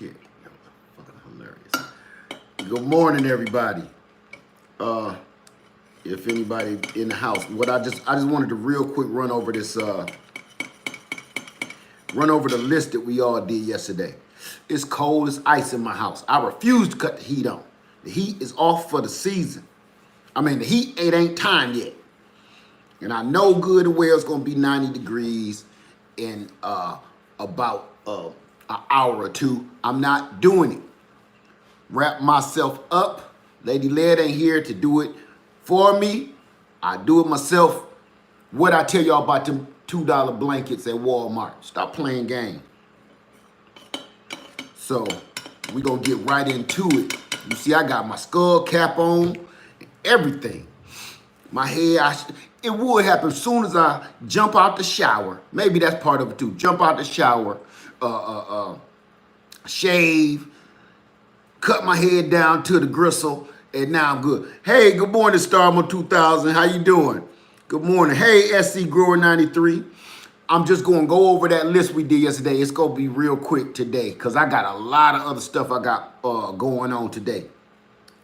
shit. That was fucking hilarious. Good morning, everybody. If anybody in the house, I just wanted to real quick run over this, run over the list that we all did yesterday. It's cold as ice in my house. I refuse to cut the heat on. The heat is off for the season. I mean, the heat, it ain't time yet. And I know good and well it's gonna be 90 degrees in about an hour or two. I'm not doing it. Wrap myself up. Lady Laird ain't here to do it for me. I do it myself. What I tell y'all about them $2 blankets at Walmart. Stop playing games. So we gonna get right into it. You see, I got my skull cap on, everything. My hair, it would happen as soon as I jump out the shower. Maybe that's part of it too. Jump out the shower, shave, cut my head down to the gristle, and now I'm good. Hey, good morning, Starman 2000. How you doing? Good morning. Hey, SC Grower 93. I'm just going to go over that list we did yesterday. It's going to be real quick today because I got a lot of other stuff I got going on today.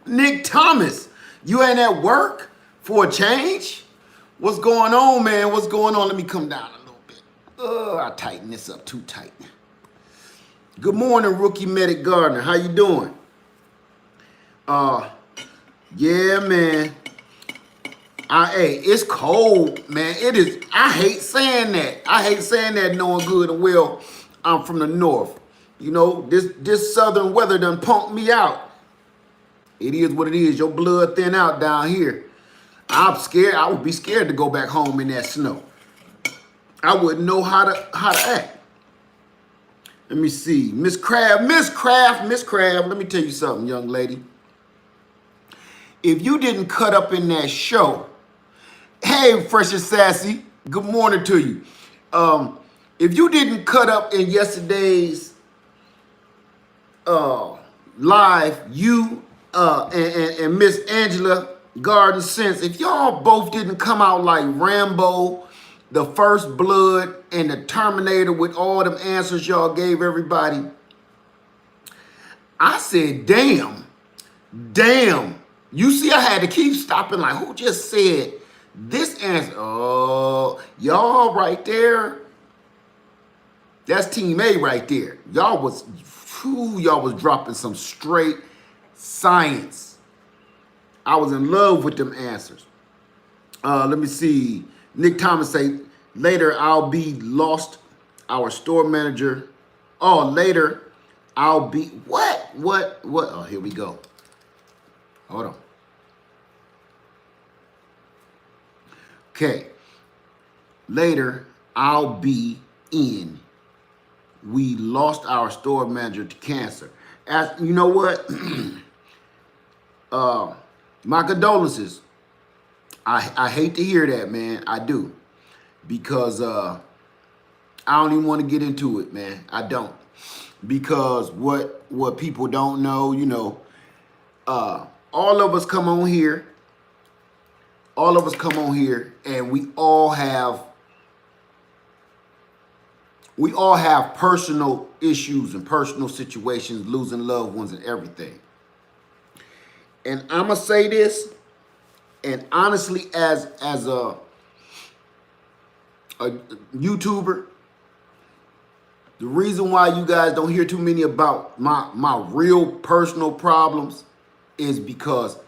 Nick Thomas, you ain't at work for a change? What's going on, man? What's going on? Let me come down a little bit. I tighten this up too tight. Good morning, Rookie Medic Gardner. How you doing? Yeah, man. Hey, it's cold, man. It is. I hate saying that. I hate saying that knowing good and well I'm from the north. You know, this southern weather done punked me out. It is what it is. Your blood thin out down here. I'm scared. I would be scared to go back home in that snow. I wouldn't know how to act. Let me see. Miss Craft. Let me tell you something, young lady. If you didn't cut up in that show, hey, Fresh and Sassy, good morning to you. If you didn't cut up in yesterday's live, you and Miss Angela Garden Sense, if y'all both didn't come out like Rambo, the First Blood, and the Terminator with all them answers y'all gave everybody, I said, damn. You see, I had to keep stopping like, who just said this answer? Oh, y'all right there. That's Team A right there. Y'all was dropping some straight science. I was in love with them answers. Let me see. Nick Thomas say, later I'll be lost our store manager. Oh, later I'll be, what? Oh, here we go. Hold on. Okay. Later, I'll be in. We lost our store manager to cancer. You know what? My condolences. I hate to hear that, man. I do. Because I don't even want to get into it, man. I don't. Because what people don't know, you know, all of us come on here. And we all have personal issues and personal situations, losing loved ones and everything. And I'm gonna say this, and honestly, as a YouTuber, the reason why you guys don't hear too many about my real personal problems is because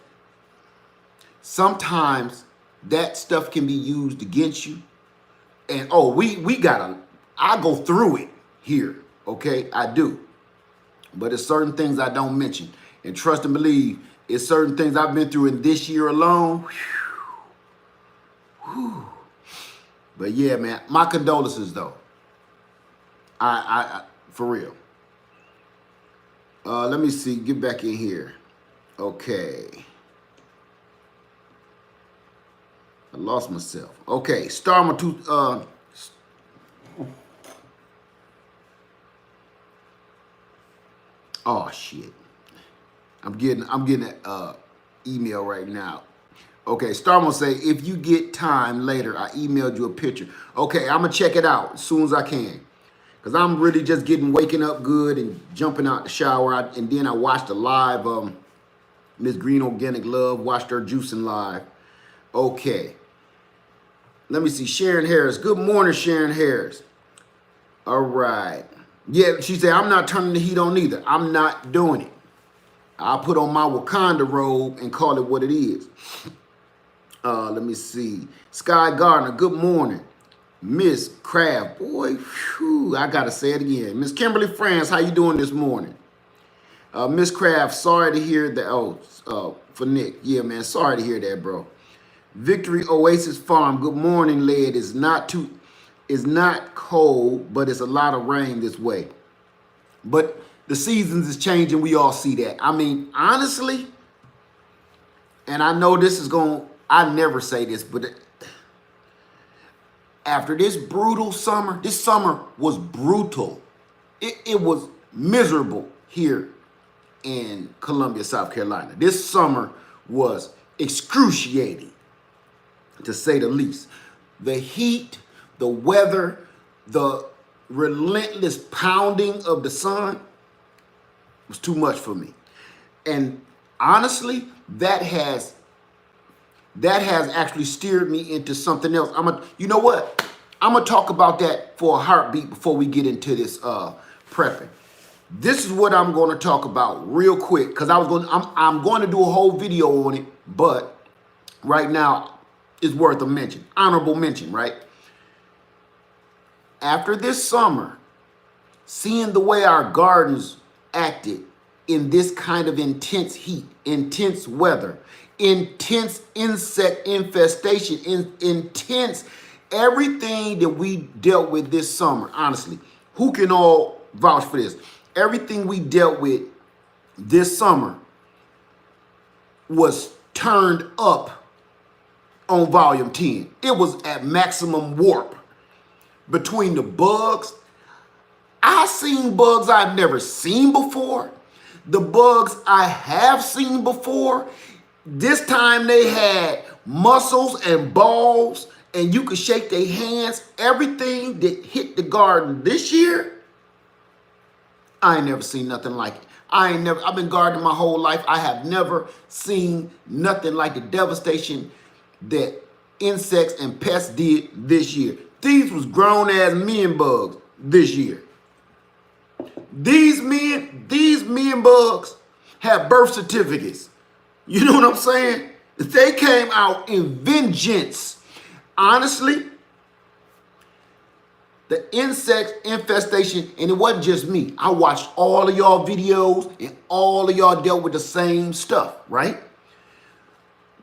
sometimes that stuff can be used against you. And I go through it here, okay? I do. But it's certain things I don't mention. And trust and believe, it's certain things I've been through in this year alone. Whew. But yeah, man, my condolences though. I for real. Let me see, get back in here. Okay. I lost myself. Okay, Starma 2. Oh shit. I'm getting an email right now. Okay, Starma say, if you get time later, I emailed you a picture. Okay, I'm gonna check it out as soon as I can. because I'm really just waking up good and jumping out the shower. And then I watched a live, Miss Green Organic Love, watched her juicing live. Okay. Let me see, Sharon Harris. Good morning, Sharon Harris. All right. Yeah, she said, I'm not turning the heat on either. I'm not doing it. I'll put on my Wakanda robe and call it what it is. Let me see. Sky Gardner, good morning. Miss Craft, boy, whew, I gotta say it again. Miss Kimberly France, how you doing this morning? Miss Craft, sorry to hear that. For Nick. Yeah, man, sorry to hear that, bro. Victory Oasis Farm, good morning, lad. It's not cold, but it's a lot of rain this way. But the seasons is changing. We all see that. I mean, honestly, and I know I never say this, but after this brutal summer, this summer was brutal. It was miserable here in Columbia, South Carolina. This summer was excruciating, to say the least. The heat, the weather, the relentless pounding of the sun was too much for me. And honestly, that has actually steered me into something else. You know what? I'm gonna talk about that for a heartbeat before we get into this prepping. This is what I'm going to talk about real quick, because I'm going to do a whole video on it, but right now it's worth a mention, honorable mention, right? After this summer, seeing the way our gardens acted in this kind of intense heat, intense weather, intense insect infestation, intense everything that we dealt with this summer, honestly, who can all vouch for this? Everything we dealt with this summer was turned up on volume 10. It was at maximum warp. Between the bugs, I seen bugs I've never seen before. The bugs I have seen before, this time they had muscles and balls, and you could shake their hands. Everything that hit the garden this year, I ain't never seen nothing like it. I've been gardening my whole life. I have never seen nothing like the devastation that insects and pests did this year. These was grown ass men bugs this year. These men bugs have birth certificates. You know what I'm saying? They came out in vengeance. Honestly, the insect infestation, and it wasn't just me. I watched all of y'all videos, and all of y'all dealt with the same stuff, right?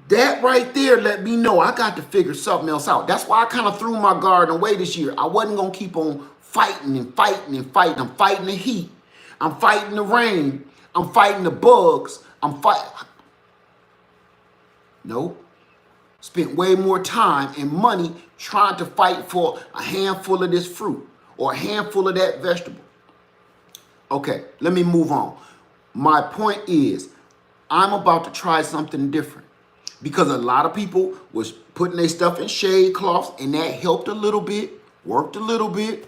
That right there let me know I got to figure something else out. That's why I kind of threw my garden away this year. I wasn't going to keep on fighting and fighting and fighting. I'm fighting the heat. I'm fighting the rain. I'm fighting the bugs. Nope. Spent way more time and money trying to fight for a handful of this fruit or a handful of that vegetable. Okay, let me move on. My point is, I'm about to try something different, because a lot of people was putting their stuff in shade cloths, and that helped a little bit, worked a little bit.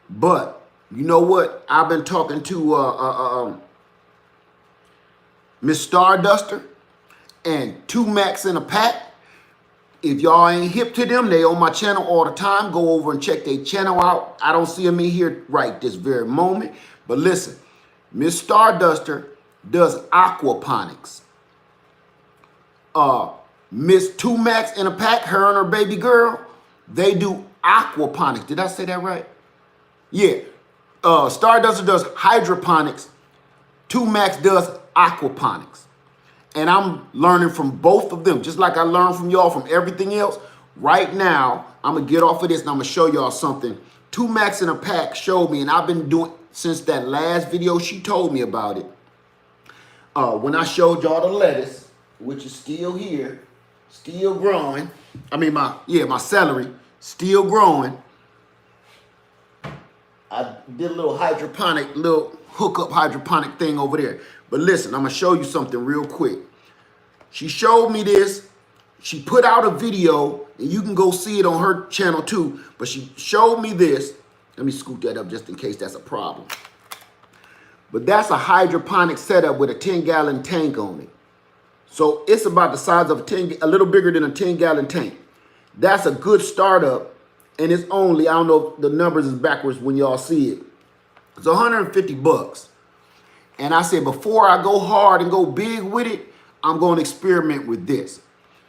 But you know what? I've been talking to Miss Starduster and 2 Max in a pack. If y'all ain't hip to them, they on my channel all the time. Go over and check their channel out. I don't see them in here right this very moment. But listen, Miss Starduster does Auqaponics. Miss 2 Max in a pack, her and her baby girl, they do Auqaponics. Did I say that right? Yeah. Starduster does Hydroponics. 2 Max does Auqaponics. And I'm learning from both of them, just like I learned from y'all from everything else. Right now, I'm going to get off of this and I'm going to show y'all something. 2 Max in a pack showed me, and I've been doing since that last video she told me about it. When I showed y'all the lettuce, which is still here, still growing. I mean, my celery, still growing. I did a little hookup hydroponic thing over there. But listen, I'm going to show you something real quick. She showed me this. She put out a video, and you can go see it on her channel too. But she showed me this. Let me scoot that up just in case that's a problem. But that's a hydroponic setup with a 10-gallon tank on it. So it's about the size of a little bigger than a 10-gallon tank. That's a good startup, and it's only, I don't know if the numbers is backwards when y'all see it. It's 150 bucks. And I said, before I go hard and go big with it, I'm going to experiment with this.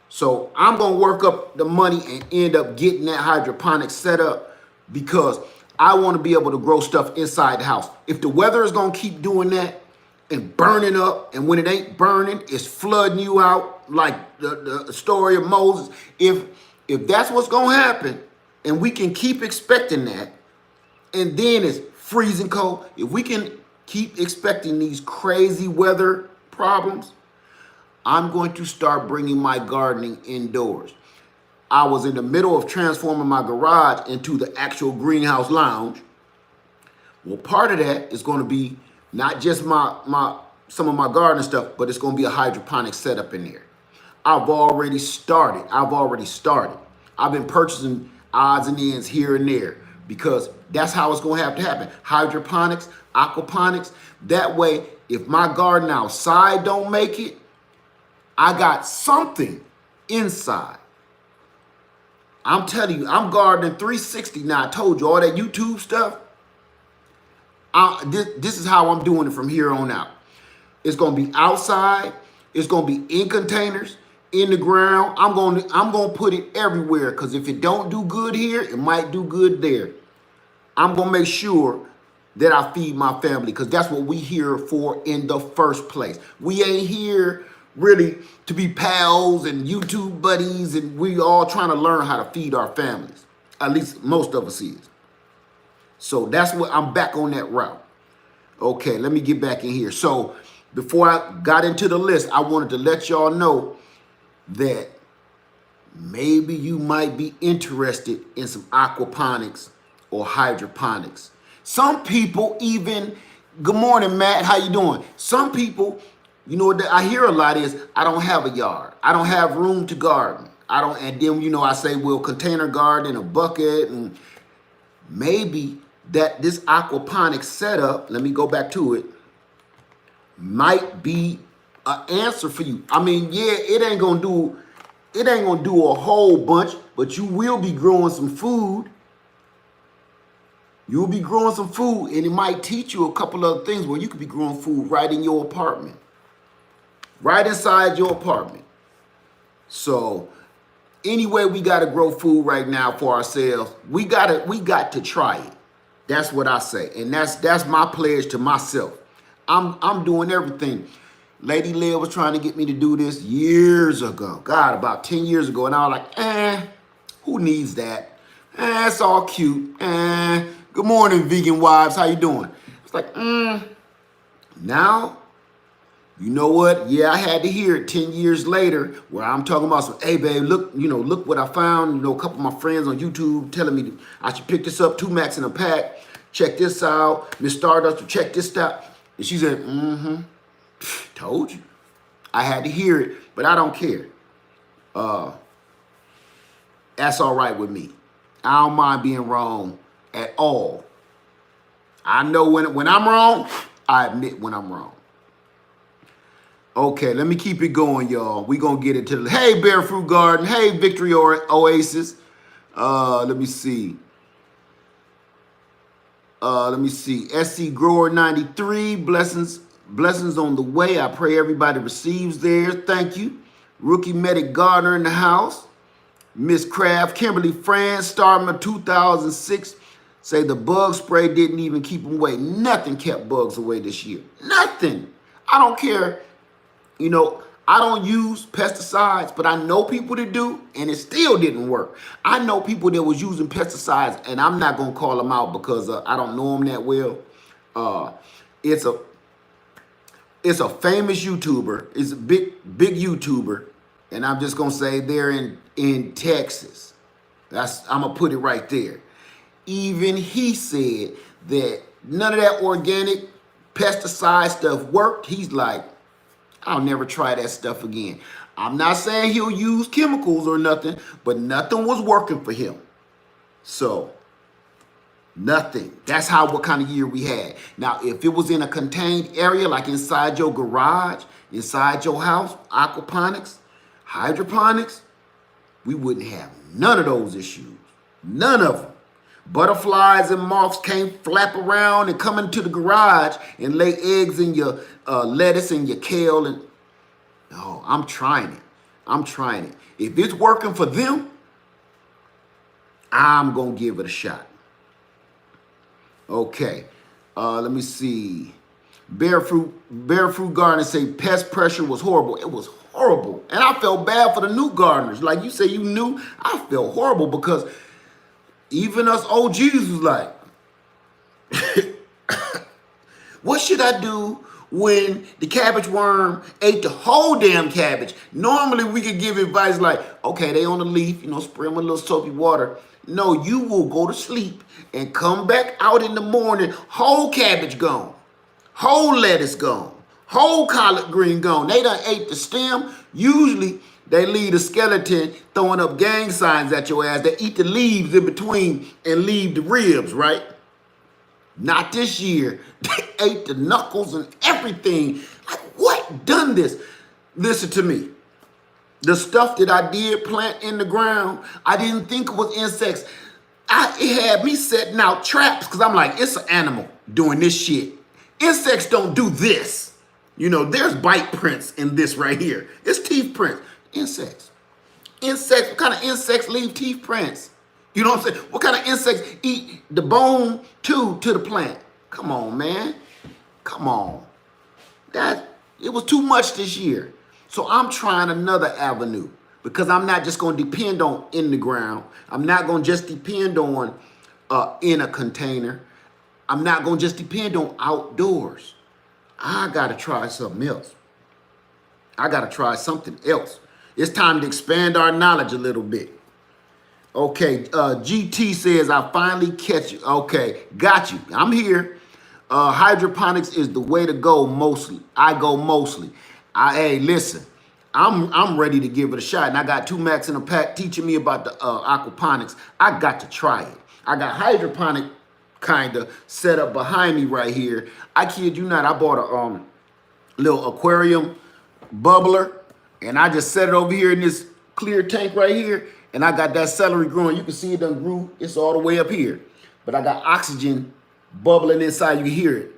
So I'm going to work up the money and end up getting that hydroponic set up because I want to be able to grow stuff inside the house. If the weather is going to keep doing that and burning up, and when it ain't burning, it's flooding you out like the story of Moses. If that's what's going to happen, and we can keep expecting that, and then it's freezing cold, if we can keep expecting these crazy weather problems, I'm going to start bringing my gardening indoors. I was in the middle of transforming my garage into the actual greenhouse lounge. Well, part of that is going to be not just some of my gardening stuff, but it's going to be a hydroponic setup in there. I've already started. I've been purchasing odds and ends here and there because that's how it's going to have to happen. Hydroponics, aquaponics. That way, if my garden outside don't make it, I got something inside. I'm telling you, I'm gardening 360 now. I told you all that YouTube stuff. This is how I'm doing it from here on out. It's gonna be outside. It's gonna be in containers, in the ground. I'm gonna put it everywhere because if it don't do good here, it might do good there. I'm gonna make sure that I feed my family because that's what we here for in the first place. We ain't here really to be pals and YouTube buddies, and we all trying to learn how to feed our families. At least most of us is. So that's what I'm back on that route. Okay, let me get back in here. So before I got into the list, I wanted to let y'all know that maybe you might be interested in some aquaponics or hydroponics. Some people even, good morning, Matt, how you doing? Some people, you know what I hear a lot is, I don't have a yard. I don't have room to garden. And then, you know, I say, well, container garden in a bucket, and maybe that this aquaponics setup, let me go back to it, might be an answer for you. I mean, yeah, it ain't gonna do a whole bunch, but you will be growing some food. You'll be growing some food, and it might teach you a couple other things where you could be growing food right in your apartment. Right inside your apartment. So anyway, we got to grow food right now for ourselves. We got to try it. That's what I say. And that's my pledge to myself. I'm doing everything. Lady Leah was trying to get me to do this years ago. God, about 10 years ago. And I was like, who needs that? It's all cute. Good morning, vegan wives. How you doing? It's like, now, you know what? Yeah, I had to hear it 10 years later where I'm talking about some, hey, babe, look what I found. You know, a couple of my friends on YouTube telling me I should pick this up, 2 Max in a pack. Check this out. Miss Stardust, check this out. And she said, told you. I had to hear it, but I don't care. That's all right with me. I don't mind being wrong at all. I know when I'm wrong, I admit when I'm wrong. Okay, let me keep it going, y'all. We gonna get into the, hey, Bear Fruit Garden. Hey, Victory Oasis. Let me see. SC Grower 93. Blessings on the way. I pray everybody receives theirs. Thank you. Rookie Medic Gardener in the house. Miss Craft, Kimberly France, Starman 2006. Say the bug spray didn't even keep them away. Nothing kept bugs away this year. Nothing. I don't care. You know, I don't use pesticides, but I know people that do, and it still didn't work. I know people that was using pesticides, and I'm not going to call them out because I don't know them that well. It's a famous YouTuber. It's a big YouTuber, and I'm just going to say they're in Texas. I'm going to put it right there. Even he said that none of that organic pesticide stuff worked. He's like, I'll never try that stuff again. I'm not saying he'll use chemicals or nothing, but nothing was working for him. So Nothing. That's what kind of year we had. Now, if it was in a contained area, like inside your garage, inside your house, aquaponics, hydroponics, we wouldn't have none of those issues. None of them. Butterflies and moths can't flap around and come into the garage and lay eggs in your lettuce and your kale. And no, I'm trying it. I'm trying it. If it's working for them, I'm going to give it a shot. Okay. Let me see. Barefruit Garden say pest pressure was horrible. It was horrible. And I felt bad for the new gardeners. Like you say you knew, I felt horrible because even us OGs was like, what should I do when the cabbage worm ate the whole damn cabbage? Normally we could give advice like, okay, they on the leaf, spray them with a little soapy water. No, you will go to sleep and come back out in the morning, whole cabbage gone, whole lettuce gone, whole collard green gone. They done ate the stem. Usually they leave the skeleton throwing up gang signs at your ass. They eat the leaves in between and leave the ribs, right? Not this year. They ate the knuckles and everything. Like, what done this? Listen to me. The stuff that I did plant in the ground, I didn't think it was insects. It had me setting out traps because I'm like, it's an animal doing this shit. Insects don't do this. There's bite prints in this right here. It's teeth prints. Insects. Insects, what kind of insects leave teeth prints? You know what I'm saying? What kind of insects eat the bone to the plant? Come on, man. Come on. It was too much this year. So I'm trying another avenue because I'm not just going to depend on in the ground. I'm not going to just depend on in a container. I'm not going to just depend on outdoors. I got to try something else. I got to try something else. It's time to expand our knowledge a little bit. Okay, GT says, I finally catch you. Okay, got you. I'm here. Hydroponics is the way to go mostly. I go mostly. Hey, listen, I'm ready to give it a shot. And I got 2 Max in a pack teaching me about the aquaponics. I got to try it. I got hydroponic kind of set up behind me right here. I kid you not, I bought a little aquarium bubbler. And I just set it over here in this clear tank right here. And I got that celery growing. You can see it done grew. It's all the way up here. But I got oxygen bubbling inside. You can hear it.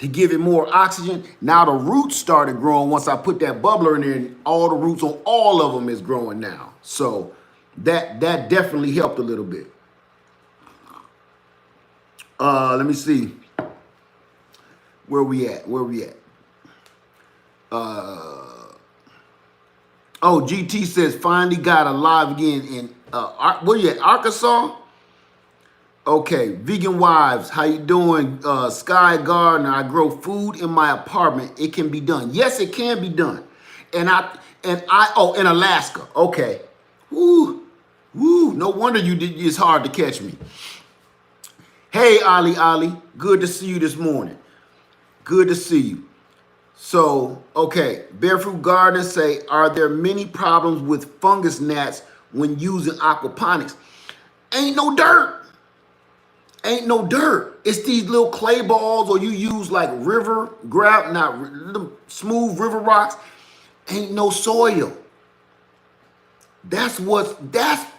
To give it more oxygen. Now the roots started growing once I put that bubbler in there. And all the roots on all of them is growing now. So that definitely helped a little bit. Let me see. Where we at? GT says finally got alive again in where you at? Arkansas? Okay, vegan wives, how you doing? Sky Gardener, I grow food in my apartment. It can be done. Yes, it can be done. In Alaska. Okay. Woo. No wonder it's hard to catch me. Hey, Ali. Good to see you this morning. Good to see you. So, okay, Barefoot Garden say, are there many problems with fungus gnats when using aquaponics? Ain't no dirt. Ain't no dirt. It's these little clay balls, or you use like smooth river rocks. Ain't no soil.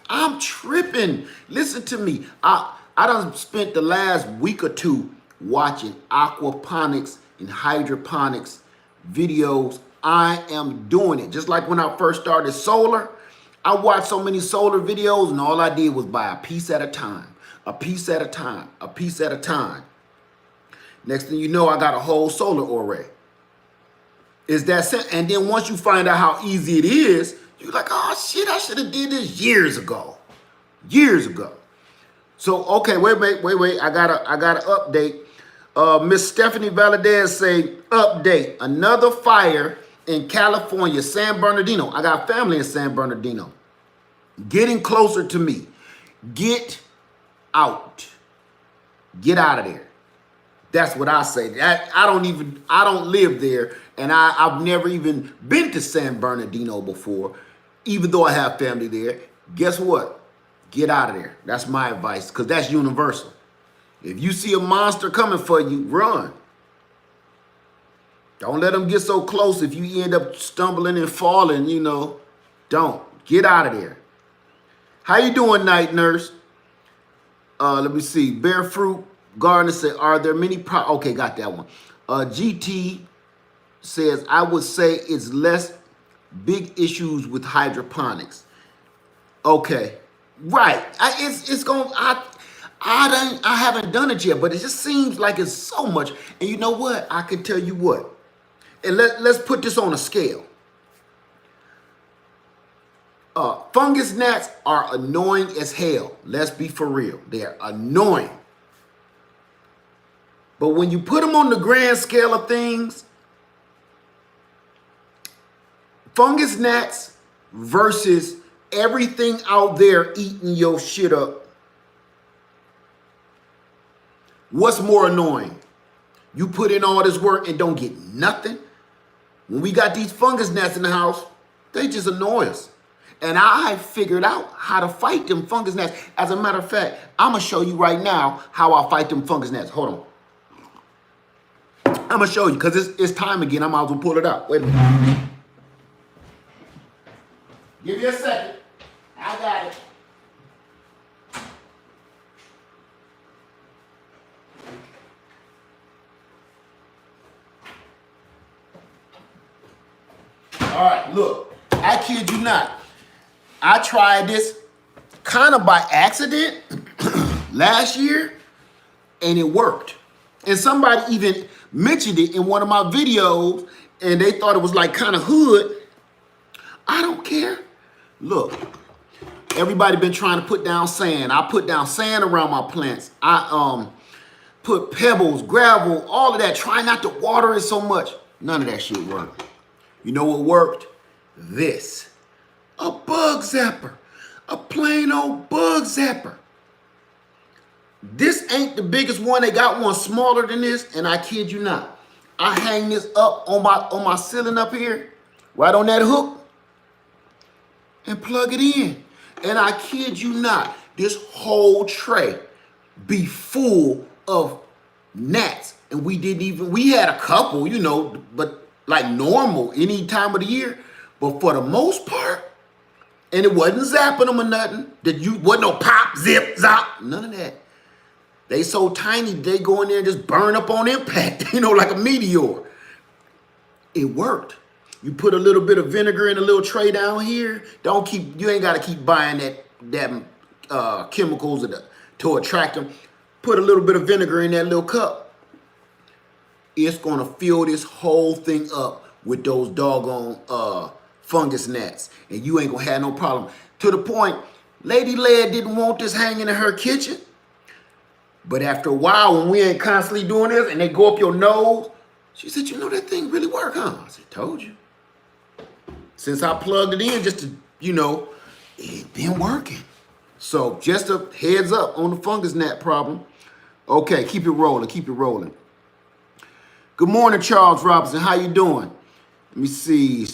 I'm tripping. Listen to me. I done spent the last week or two watching aquaponics and hydroponics videos. I am doing it. Just like when I first started solar, I watched so many solar videos and all I did was buy a piece at a time. A piece at a time, a piece at a time. Next thing you know, I got a whole solar array. Is that simple? And then once you find out how easy it is, you're like, oh shit, I should have did this years ago. So, okay, wait. I gotta update. Miss Stephanie Valadez say, update. Another fire in California, San Bernardino. I got family in San Bernardino. Getting closer to me. Get out. Get out of there. That's what I say. I don't live there, and I've never even been to San Bernardino before, even though I have family there. Guess what? get out of there. That's my advice, because that's universal. If you see a monster coming for you, run. Don't let them get so close. If you end up stumbling and falling, you know, don't. Get out of there. How you doing, night nurse? Let me see. Bear Fruit Gardener said, are there many okay, got that one. GT says, I would say it's less big issues with hydroponics. Okay. Right. I haven't done it yet, but it just seems like it's so much. And you know what? I can tell you what. And let's put this on a scale. Fungus gnats are annoying as hell. Let's be for real. They're annoying. But when you put them on the grand scale of things, fungus gnats versus everything out there eating your shit up, what's more annoying? You put in all this work and don't get nothing? When we got these fungus gnats in the house, they just annoy us. And I figured out how to fight them fungus gnats. As a matter of fact, I'm going to show you right now how I fight them fungus gnats. Hold on. I'm going to show you because it's time again. I might as well pull it out. Wait a minute. Give me a second. I got it. All right, look. I kid you not. I tried this kind of by accident last year, and it worked. And somebody even mentioned it in one of my videos, and they thought it was like kind of hood. I don't care. Look, everybody been trying to put down sand. I put down sand around my plants. I put pebbles, gravel, all of that. Try not to water it so much. None of that shit worked. You know what worked? This. A bug zapper. A plain old bug zapper. This ain't the biggest one. They got one smaller than this, and I kid you not. I hang this up on my ceiling up here, right on that hook, and plug it in. And I kid you not, this whole tray be full of gnats. And we had a couple, you know, but like normal any time of the year. But for the most part, and it wasn't zapping them or nothing, wasn't no pop, zip, zap, none of that. They so tiny, they go in there and just burn up on impact, you know, like a meteor. It worked. You put a little bit of vinegar in a little tray down here. You ain't got to keep buying that chemicals to attract them. Put a little bit of vinegar in that little cup. It's going to fill this whole thing up with those doggone fungus gnats. And you ain't going to have no problem. To the point, Lady Ladd didn't want this hanging in her kitchen. But after a while, when we ain't constantly doing this and they go up your nose, she said, you know, that thing really work, huh? I said, told you. Since I plugged it in just to, you know, it been working. So just a heads up on the fungus gnat problem. Okay, keep it rolling, keep it rolling. Good morning, Charles Robinson. How you doing? Let me see.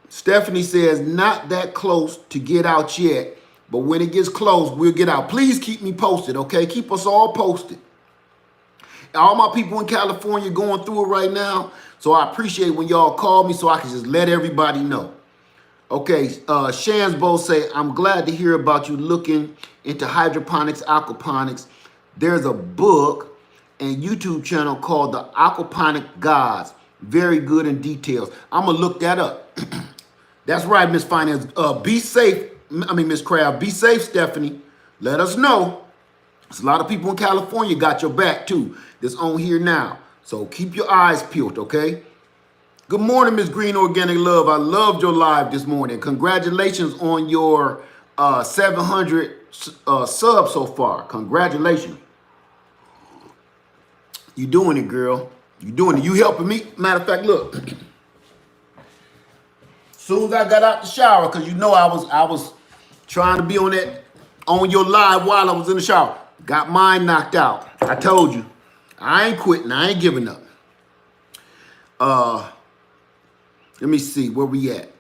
Stephanie says, not that close to get out yet. But when it gets close, we'll get out. Please keep me posted, okay? Keep us all posted. All my people in California going through it right now, so I appreciate when y'all call me so I can just let everybody know. Okay, Shansbo say, I'm glad to hear about you looking into hydroponics, aquaponics. There's a book and YouTube channel called the Auqaponic Gods. Very good in details. I'm going to look that up. That's right, Miss Finance. Be safe. Miss Craft, be safe, Stephanie. Let us know. There's a lot of people in California got your back, too, that's on here now. So keep your eyes peeled, okay? Good morning, Miss Green Organic Love. I loved your live this morning. Congratulations on your 700 subs so far. Congratulations. You doing it, girl. You doing it. You helping me. Matter of fact, look. Soon as I got out the shower, because you know I was trying to be on your live while I was in the shower. Got mine knocked out. I told you. I ain't quitting. I ain't giving up. Let me see where we at.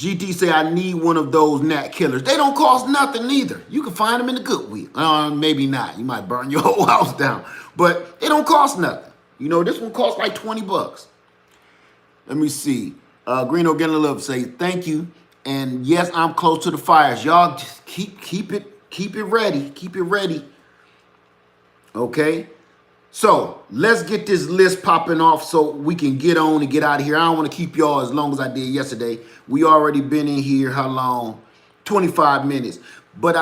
GT say, I need one of those gnat killers. They don't cost nothing either. You can find them in the Goodwill. Maybe not. You might burn your whole house down. But they don't cost nothing. You know, this one costs like 20 bucks. Let me see. Green Organic Love say, thank you. And yes, I'm close to the fires. Y'all just keep it ready. Keep it ready. Okay. So let's get this list popping off so we can get on and get out of here. I don't want to keep y'all as long as I did yesterday. We already been in here, how long? 25 minutes. But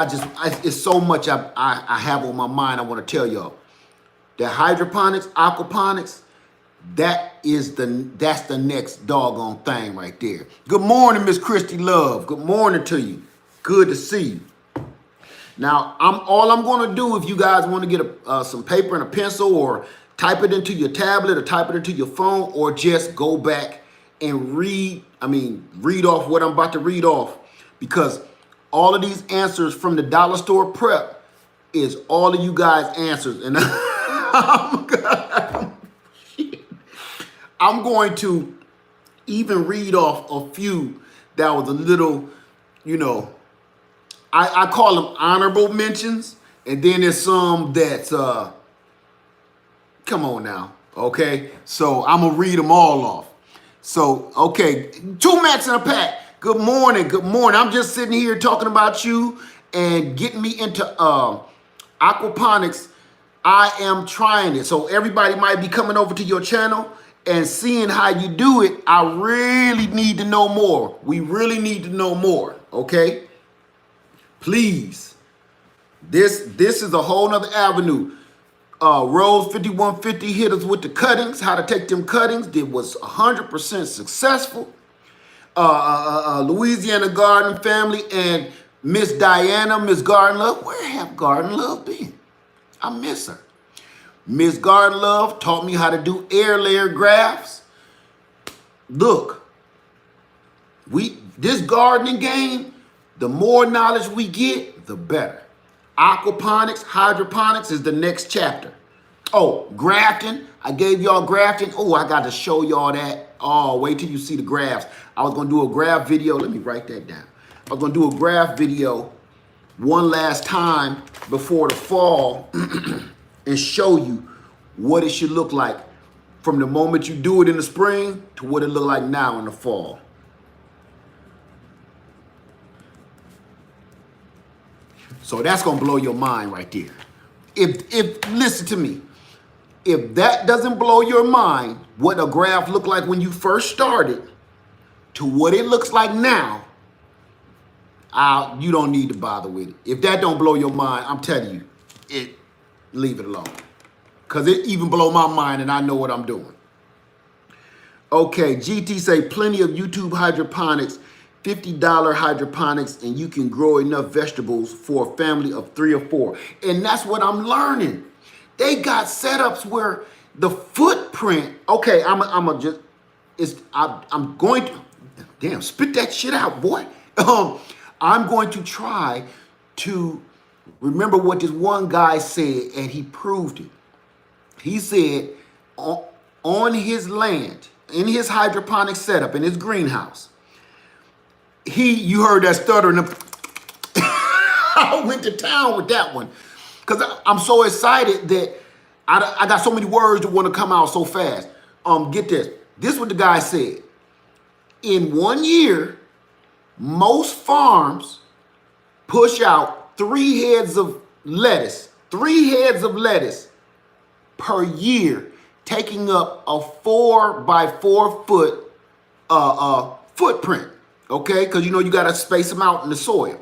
it's so much I have on my mind I want to tell y'all. That hydroponics, aquaponics, that's the next doggone thing right there. Good morning, Miss Christy Love. Good morning to you. Good to see you. Now, all I'm going to do, if you guys want to get some paper and a pencil, or type it into your tablet, or type it into your phone, or just go back and read off what I'm about to read off, because all of these answers from the dollar store prep is all of you guys' answers, and I'm going to even read off a few that was a little, I call them honorable mentions, and then there's some that's, come on now, okay? So I'm going to read them all off. So, okay, 2 Mats in a pack. Good morning, good morning. I'm just sitting here talking about you and getting me into aquaponics. I am trying it. So everybody might be coming over to your channel and seeing how you do it. I really need to know more. We really need to know more, okay? Please. This is a whole nother avenue. Rose 5150 hit us with the cuttings, how to take them cuttings. It was 100% successful. Louisiana Garden Family and Miss Diana, Miss Garden Love. Where have Garden Love been? I miss her. Miss Garden Love taught me how to do air layer grafts. Look, this gardening game, the more knowledge we get, the better. Auqaponics, hydroponics is the next chapter. Oh, grafting. I gave y'all grafting. Oh, I got to show y'all that. Oh, wait till you see the grafts. I was going to do a graft video. Let me write that down. I was going to do a graft video one last time before the fall and show you what it should look like from the moment you do it in the spring to what it look like now in the fall. So that's gonna blow your mind right there. If listen to me, if that doesn't blow your mind, what a graph looked like when you first started to what it looks like now, you don't need to bother with it. If that don't blow your mind, I'm telling you, leave it alone. Because it even blow my mind and I know what I'm doing. Okay, GT say plenty of YouTube hydroponics, $50 hydroponics, and you can grow enough vegetables for a family of 3 or 4. And that's what I'm learning. They got setups where the footprint, okay, I'm going to, damn, spit that shit out, boy. I'm going to try to remember what this one guy said, and he proved it. He said on his land, in his hydroponic setup, in his greenhouse, you heard that stuttering. I went to town with that one because I'm so excited that I got so many words that want to come out so fast. Get this. This is what the guy said. In 1 year, most farms push out 3 heads of lettuce. 3 heads of lettuce per year, taking up a 4 by 4 foot footprint. Okay, because you got to space them out in the soil.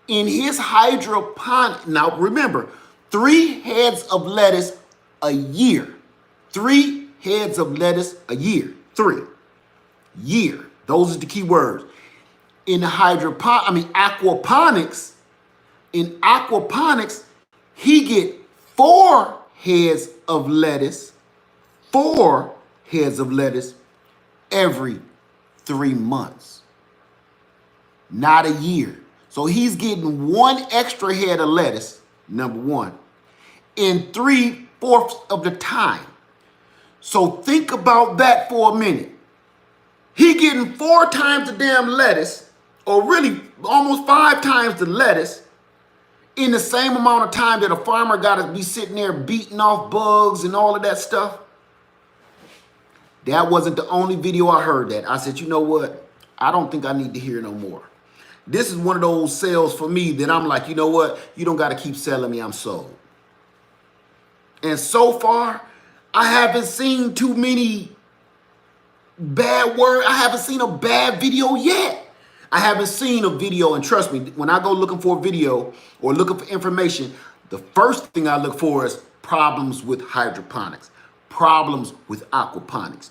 In his hydroponic, now remember, 3 heads of lettuce a year. 3 heads of lettuce a year. 3 year. Those are the key words. In the aquaponics, he get 4 heads of lettuce. 4 heads of lettuce every 3 months, not a year. So he's getting 1 extra head of lettuce, number 1, in 3/4 of the time. So think about that for a minute. He getting 4 times the damn lettuce, or really almost 5 times the lettuce, in the same amount of time that a farmer got to be sitting there beating off bugs and all of that stuff. That wasn't the only video I heard that. I said, you know what? I don't think I need to hear no more. This is one of those sales for me that I'm like, you know what? You don't got to keep selling me. I'm sold. And so far, I haven't seen too many bad words. I haven't seen a bad video yet. I haven't seen a video, and trust me, when I go looking for a video or looking for information, the first thing I look for is problems with hydroponics, problems with aquaponics.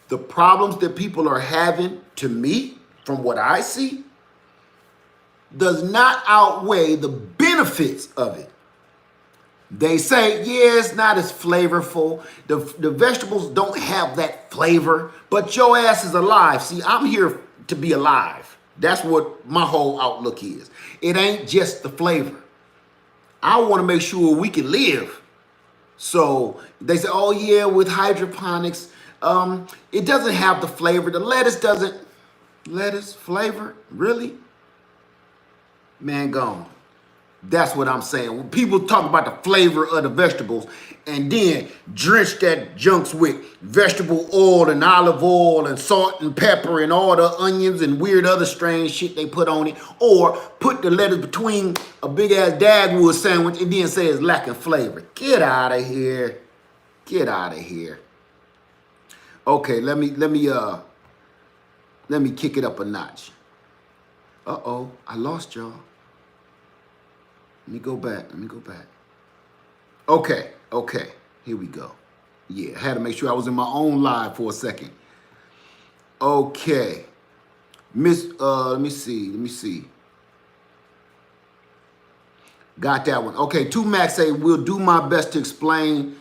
The problems that people are having, to me, from what I see, does not outweigh the benefits of it. They say, yeah, it's not as flavorful. The vegetables don't have that flavor, but your ass is alive. See, I'm here to be alive. That's what my whole outlook is. It ain't just the flavor. I want to make sure we can live. So they say, oh yeah, with hydroponics, it doesn't have the flavor. The lettuce doesn't. Lettuce flavor? Really? Man, gone. That's what I'm saying. When people talk about the flavor of the vegetables and then drench that junks with vegetable oil and olive oil and salt and pepper and all the onions and weird other strange shit they put on it, or put the lettuce between a big ass Dagwood sandwich and then say it's lacking flavor. Get out of here. Get out of here. Okay, let me kick it up a notch. Uh-oh, I lost y'all. Let me go back. Okay. Here we go. Yeah, I had to make sure I was in my own live for a second. Okay. Let me see. Got that one. Okay, 2Max say, we'll do my best to explain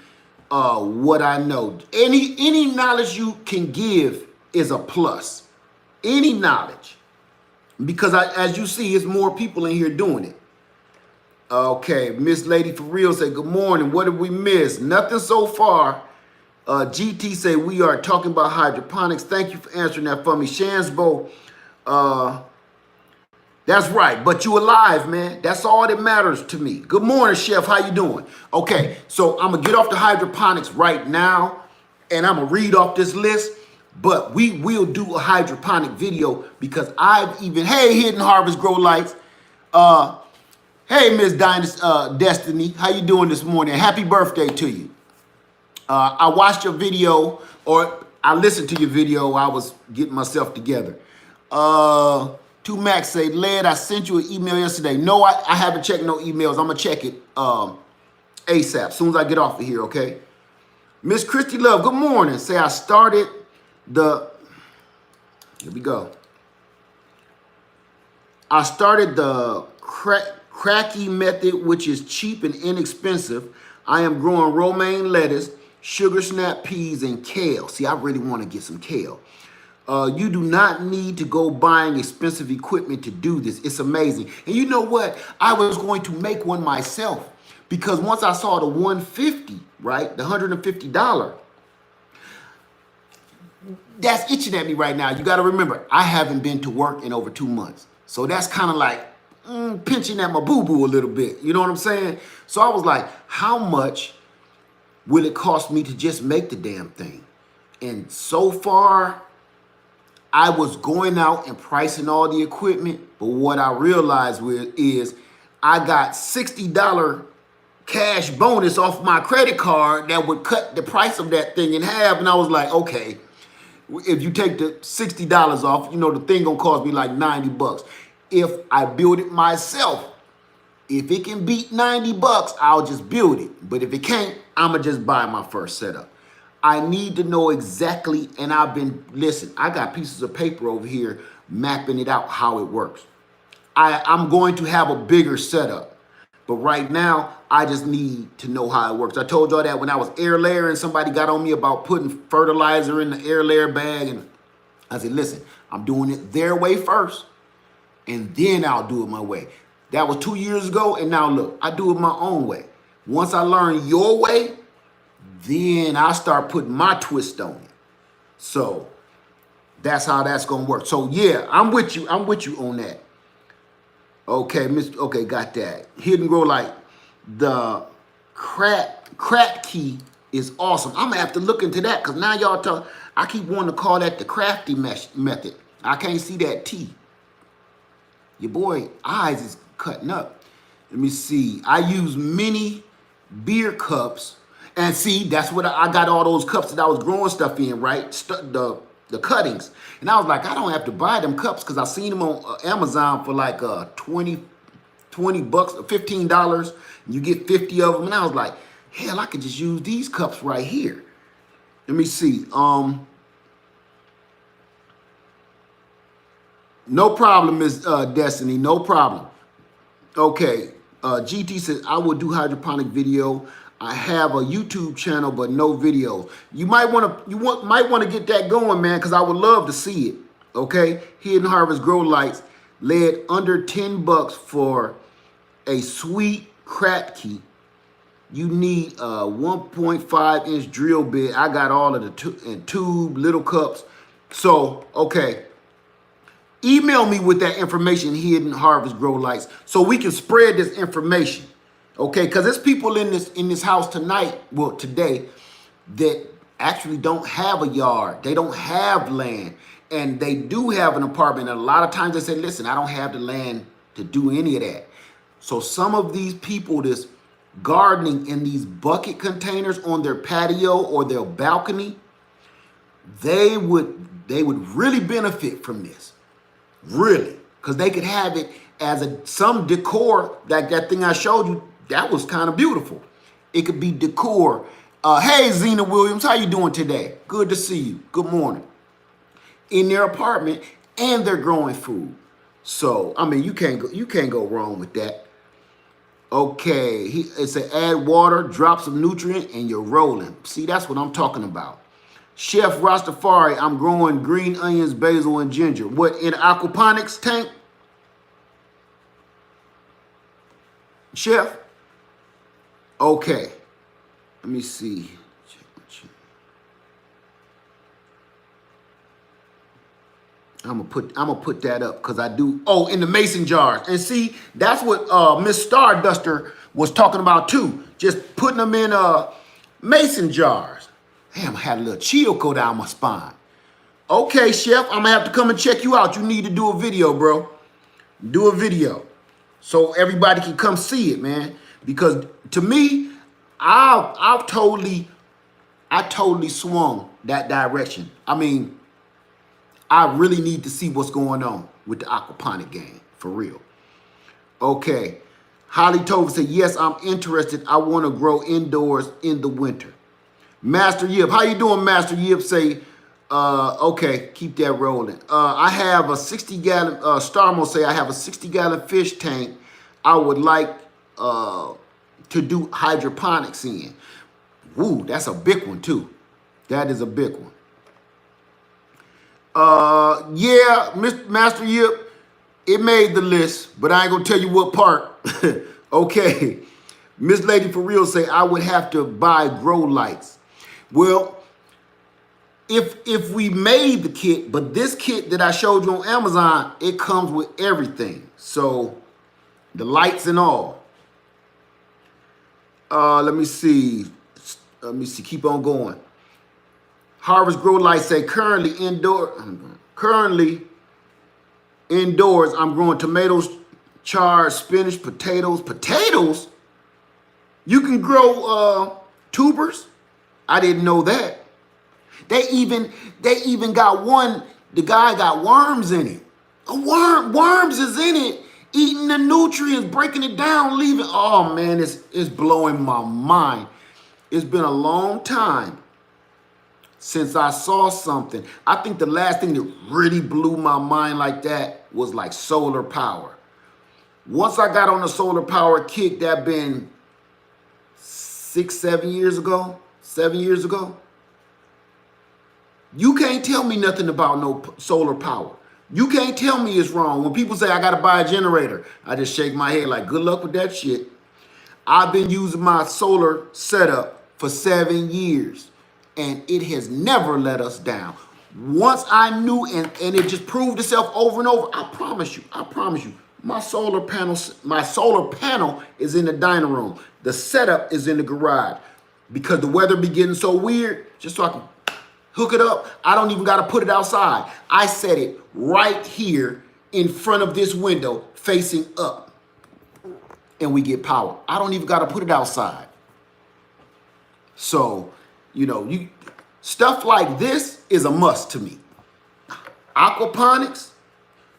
what I know. Any knowledge you can give is a plus. Any knowledge. Because as you see, it's more people in here doing it. Okay, Miss Lady for Real say, good morning. What did we miss? Nothing so far. GT say, we are talking about hydroponics. Thank you for answering that for me. Shansbo, that's right. But you alive, man. That's all that matters to me. Good morning, Chef. How you doing? Okay, so I'm going to get off the hydroponics right now, and I'm going to read off this list. But we will do a hydroponic video because I've even, hey, Hidden Harvest Grow Lights. Hey, Miss Destiny, how you doing this morning? Happy birthday to you. I watched your video, or I listened to your video. I was getting myself together. 2Max say, Led, I sent you an email yesterday. No, I haven't checked no emails. I'm going to check it ASAP, as soon as I get off of here, okay? Miss Christy Love, good morning. Say, I started the, here we go. I started the cracky method, which is cheap and inexpensive. I am growing romaine lettuce, sugar snap peas, and kale. See, I really want to get some kale. You do not need to go buying expensive equipment to do this. It's amazing. And you know what? I was going to make one myself because once I saw the $150, right, the $150, that's itching at me right now. You got to remember, I haven't been to work in over 2 months. So that's kind of like pinching at my boo-boo a little bit. You know what I'm saying? So I was like, how much will it cost me to just make the damn thing? And so far, I was going out and pricing all the equipment. But what I realized is I got $60 cash bonus off my credit card that would cut the price of that thing in half. And I was like, okay, if you take the $60 off, you know, the thing gonna cost me like 90 bucks. If I build it myself, if it can beat 90 bucks, I'll just build it. But if it can't, I'ma just buy my first setup. I need to know exactly, and listen, I got pieces of paper over here mapping it out how it works. I'm going to have a bigger setup, but right now, I just need to know how it works. I told y'all that when I was air layering, somebody got on me about putting fertilizer in the air layer bag, and I said, listen, I'm doing it their way first, and then I'll do it my way. That was 2 years ago, and now look, I do it my own way. Once I learn your way, then I start putting my twist on it. So That's how that's gonna work. So yeah, I'm with you. I'm with you on that. Okay, okay, got that. Hidden grow light. The crack key is awesome. I'm gonna have to look into that because now y'all talk. I keep wanting to call that the crafty method. I can't see that T. Your boy eyes is cutting up. Let me see. I use mini beer cups, and see that's what I got all those cups that I was growing stuff in, right? The cuttings, and I was like, I don't have to buy them cups because I seen them on Amazon for like 20 bucks, $15. And you get 50 of them, and I was like, hell, I could just use these cups right here. Let me see. No problem, Miss Destiny. No problem. Okay. GT says I will do hydroponic video. I have a YouTube channel, but no video. You might want to get that going, man, because I would love to see it. Okay. Hidden Harvest Grow Lights led under 10 bucks for a sweet crack key. You need a 1.5 inch drill bit. I got all of the tube, little cups. So, okay. Email me with that information, Hidden Harvest Grow Lights, so we can spread this information. Okay, because there's people in this house tonight, well, today, that actually don't have a yard. They don't have land. And they do have an apartment. And a lot of times they say, listen, I don't have the land to do any of that. So some of these people that's gardening in these bucket containers on their patio or their balcony, they would really benefit from this. Really, because they could have it as some decor. That thing I showed you, that was kind of beautiful. It could be decor. Hey, Zena Williams, how you doing today? Good to see you. Good morning. In their apartment, and they're growing food. So I mean, you can't go wrong with that. Okay, it said add water, drop some nutrient, and you're rolling. See, that's what I'm talking about. Chef Rastafari, I'm growing green onions, basil, and ginger. What, in Auqaponics tank? Chef? Okay. Let me see. I'm gonna put that up because I do. Oh, in the mason jars. And see, that's what Miss Starduster was talking about too. Just putting them in mason jars. Damn, I had a little chill go down my spine. Okay, Chef, I'm gonna have to come and check you out. You need to do a video, bro. Do a video so everybody can come see it, man. Because to me, I totally swung that direction. I mean, I really need to see what's going on with the aquaponic game, for real. Okay. Holly Tova said, yes, I'm interested. I want to grow indoors in the winter. Master Yip, how you doing, Master Yip? Say, okay, keep that rolling. I have a 60-gallon, Starmo say, I have a 60-gallon fish tank I would like to do hydroponics in. Woo, that's a big one, too. That is a big one. Yeah, Master Yip, it made the list, but I ain't gonna tell you what part. Okay. Miss Lady for real say, I would have to buy grow lights. Well, if we made the kit, but this kit that I showed you on Amazon, it comes with everything. So the lights and all. Let me see. Keep on going. Harvest Grow Lights say currently indoors, I'm growing tomatoes, chard, spinach, potatoes. Potatoes? You can grow tubers? I didn't know that. They even got one, the guy got worms in it. Worms is in it, eating the nutrients, breaking it down, leaving. Oh man, it's blowing my mind. It's been a long time since I saw something. I think the last thing that really blew my mind like that was like solar power. Once I got on the solar power kick, that been 7 years ago. You can't tell me nothing about no solar power. You can't tell me it's wrong. When people say I got to buy a generator, I just shake my head like, good luck with that shit. I've been using my solar setup for 7 years, and it has never let us down. Once I knew, and it just proved itself over and over, I promise you, my solar panel is in the dining room. The setup is in the garage. Because the weather be getting so weird, just so I can hook it up, I don't even gotta put it outside. I set it right here in front of this window facing up, and we get power. I don't even gotta put it outside. So, stuff like this is a must to me. Aquaponics,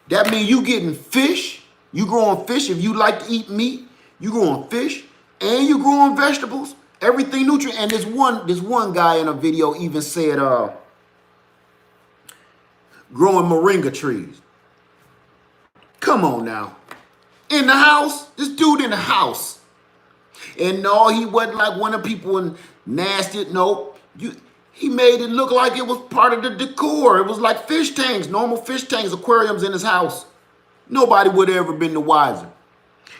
that means you getting fish. You growing fish. If you like to eat meat, you growing fish and you growing vegetables. Everything nutrient. And this one guy in a video even said growing moringa trees. Come on now. In the house? This dude in the house. And no, he wasn't like one of the people in nasty. No, he made it look like it was part of the decor. It was like fish tanks, normal fish tanks, aquariums in his house. Nobody would have ever been the wiser.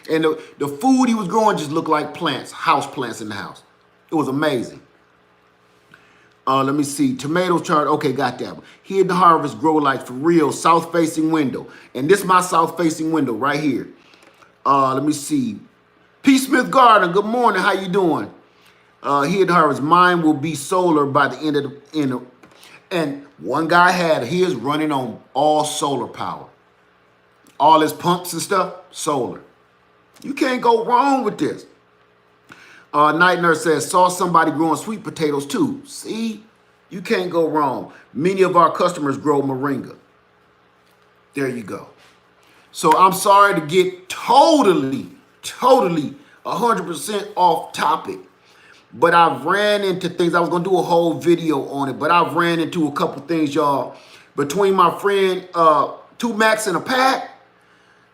And the food he was growing just looked like plants, house plants in the house. It was amazing. Let me see. Tomatoes chart. Okay, got that one. Hidden harvest grow like for real, south-facing window. And this is my south-facing window right here. Let me see. P. Smith Gardner, good morning. How you doing? Hidden harvest. Mine will be solar by the end of and one guy had his running on all solar power. All his pumps and stuff, solar. You can't go wrong with this. Night Nurse says, saw somebody growing sweet potatoes too. See, you can't go wrong. Many of our customers grow moringa. There you go. So I'm sorry to get totally 100% off topic. But I've ran into things. I was going to do a whole video on it, but I've ran into a couple things, y'all. Between my friend, 2 Max and a Pack,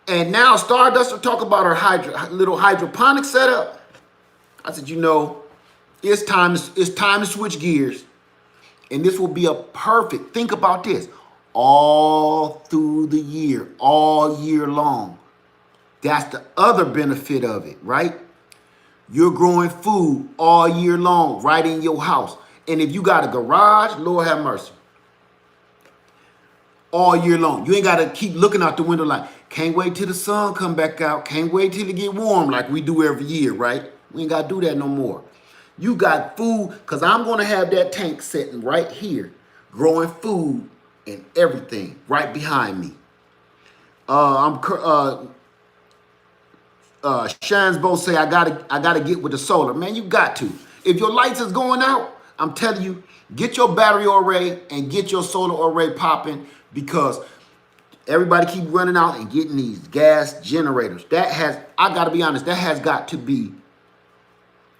and now Stardust will talk about her little hydroponic setup. I said, it's time to switch gears. And this will be a perfect, think about this, all through the year, all year long. That's the other benefit of it, right? You're growing food all year long, right in your house. And if you got a garage, Lord have mercy. All year long. You ain't got to keep looking out the window like, can't wait till the sun come back out. Can't wait till it get warm like we do every year, right? We ain't got to do that no more. You got food, because I'm going to have that tank sitting right here, growing food and everything right behind me. Shan's both say, I gotta get with the solar. Man, you got to. If your lights is going out, I'm telling you, get your battery array and get your solar array popping, because everybody keep running out and getting these gas generators. I gotta be honest, that has got to be,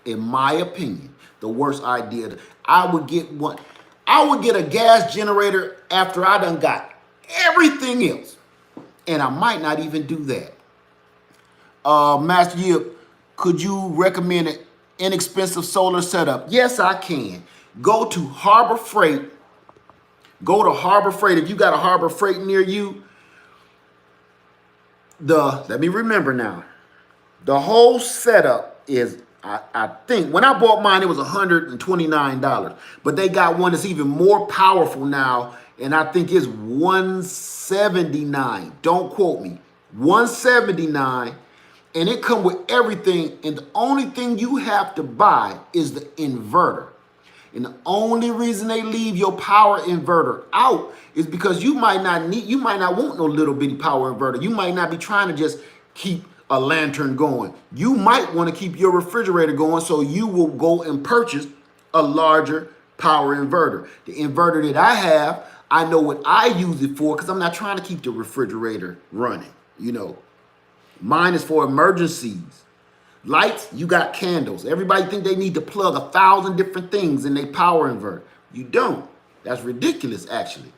in my opinion, the worst idea. I would get a gas generator after I done got everything else. And I might not even do that. Master Yip, could you recommend an inexpensive solar setup? Yes, I can. Go to Harbor Freight. Go to Harbor Freight. If you got a Harbor Freight near you, let me remember now. The whole setup is, I think, when I bought mine, it was $129. But they got one that's even more powerful now, and I think it's $179. Don't quote me. $179. And it comes with everything, and the only thing you have to buy is the inverter. And the only reason they leave your power inverter out is because you might not want no little bitty power inverter. You might not be trying to just keep a lantern going. You might want to keep your refrigerator going, so you will go and purchase a larger power inverter. The inverter that I have, I know what I use it for, because I'm not trying to keep the refrigerator running, Mine is for emergencies. Lights, you got candles. Everybody think they need to plug 1,000 different things in their power inverter. You don't. That's ridiculous, actually.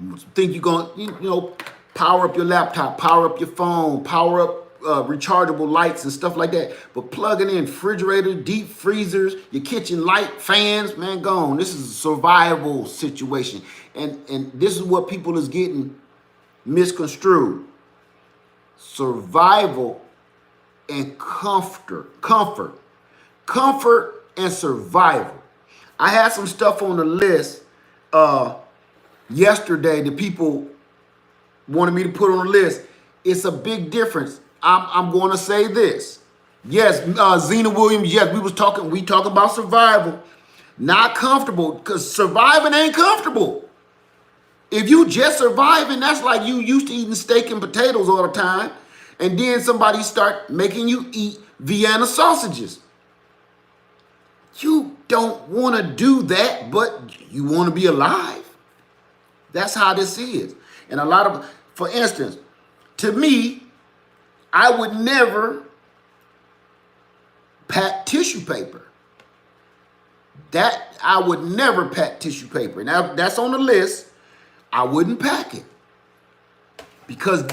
You think you're going to, power up your laptop, power up your phone, power up rechargeable lights and stuff like that. But plugging in refrigerator, deep freezers, your kitchen light, fans, man, gone. This is a survival situation. And this is what people is getting misconstrued. Survival and comfort and survival. I had some stuff on the list yesterday that people wanted me to put on the list. It's a big difference. I'm going to say this. Yes, Zena Williams, yes, we talk about survival. Not comfortable, because surviving ain't comfortable. If you just surviving, that's like you used to eating steak and potatoes all the time, and then somebody start making you eat Vienna sausages. You don't want to do that, but you want to be alive. That's how this is. And a lot of, for instance, to me, I would never pack tissue paper. That I would never pack tissue paper. Now that's on the list. I wouldn't pack it because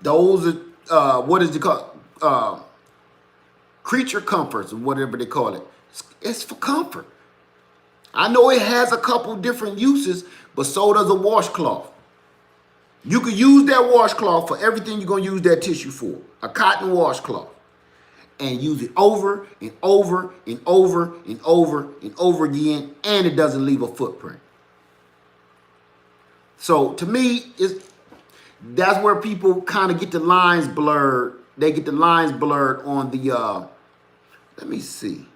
those are what is it called? Creature comforts or whatever they call it. It's for comfort. I know it has a couple different uses, but so does a washcloth. You could use that washcloth for everything you're gonna use that tissue for. A cotton washcloth. And use it over and over and over and over and over again, and it doesn't leave a footprint. So to me, that's where people kind of get the lines blurred. They get the lines blurred on the, let me see,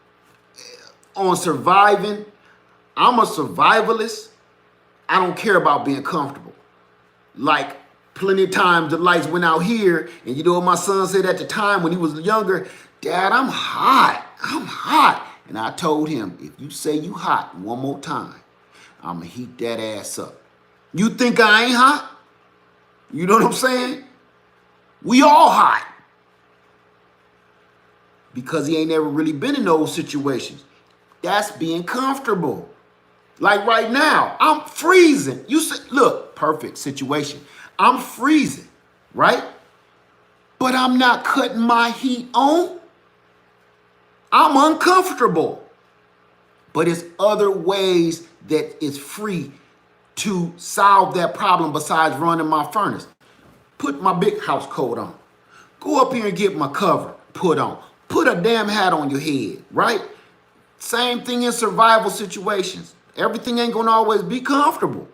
on surviving. I'm a survivalist. I don't care about being comfortable. Like plenty of times the lights went out here, and you know what my son said at the time when he was younger? Dad, I'm hot. I'm hot. And I told him, if you say you hot one more time, I'm going to heat that ass up. You think I ain't hot? You know what I'm saying? We all hot. Because he ain't never really been in those situations. That's being comfortable. Like right now, I'm freezing. You say, look, perfect situation. I'm freezing, right? But I'm not cutting my heat on. I'm uncomfortable. But it's other ways that it's free to solve that problem besides running my furnace. Put my big house coat on. Go up here and get my cover put on. Put a damn hat on your head, right? Same thing in survival situations. Everything ain't gonna always be comfortable.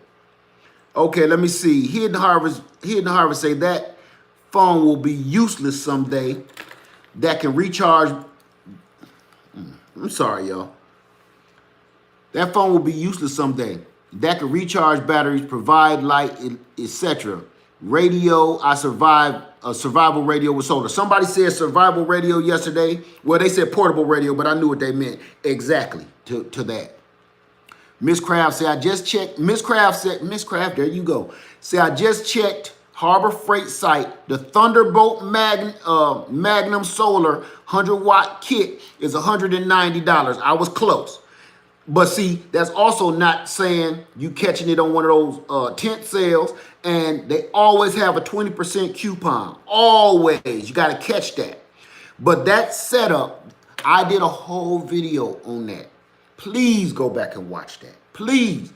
Okay, let me see. Hidden Harvest say that phone will be useless someday. That can recharge. I'm sorry, y'all. That phone will be useless someday. That can recharge batteries, provide light, etc. Radio, I survived a survival radio with solar. Somebody said survival radio yesterday. Well, they said portable radio, but I knew what they meant exactly to that. Miss Craft said, I just checked. Miss Craft, there you go. Say, I just checked Harbor Freight site. The Thunderbolt Magnum Solar 100-watt kit is $190. I was close. But see, that's also not saying you catching it on one of those tent sales. And they always have a 20% coupon. Always. You got to catch that. But that setup, I did a whole video on that. Please go back and watch that. Please.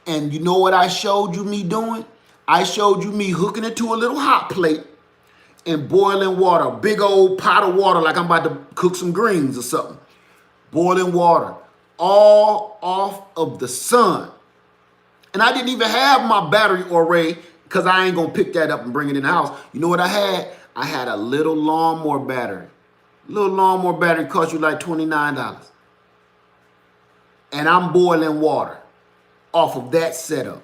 And you know what I showed you me doing? I showed you me hooking it to a little hot plate and boiling water. A big old pot of water like I'm about to cook some greens or something. Boiling water. All off of the sun. And I didn't even have my battery array because I ain't going to pick that up and bring it in the house. You know what I had? I had a little lawnmower battery. A little lawnmower battery cost you like $29. And I'm boiling water off of that setup.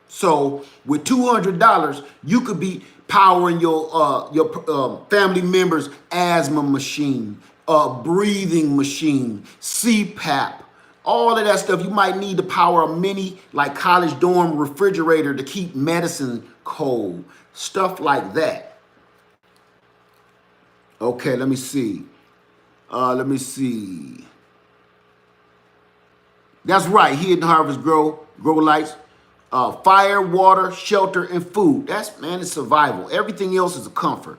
So with $200, you could be powering your family member's asthma machine, breathing machine, CPAP, all of that stuff. You might need to power a mini, like college dorm refrigerator to keep medicine cold, stuff like that. Okay, let me see. That's right. Hidden Harvest grow lights, fire, water, shelter, and food. It's survival. Everything else is a comfort.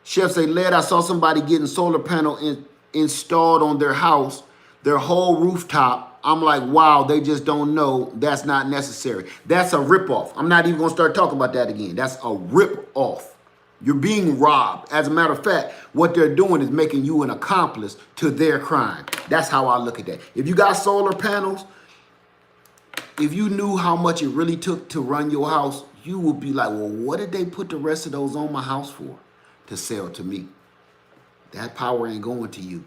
Chef say, Led, I saw somebody getting solar panel installed on their house, their whole rooftop. I'm like, wow, they just don't know that's not necessary. That's a ripoff. I'm not even gonna start talking about that again. That's a rip-off. You're being robbed. As a matter of fact, what they're doing is making you an accomplice to their crime. That's how I look at that. If you got solar panels, if you knew how much it really took to run your house, you would be like, well, what did they put the rest of those on my house for? To sell to me. That power ain't going to you.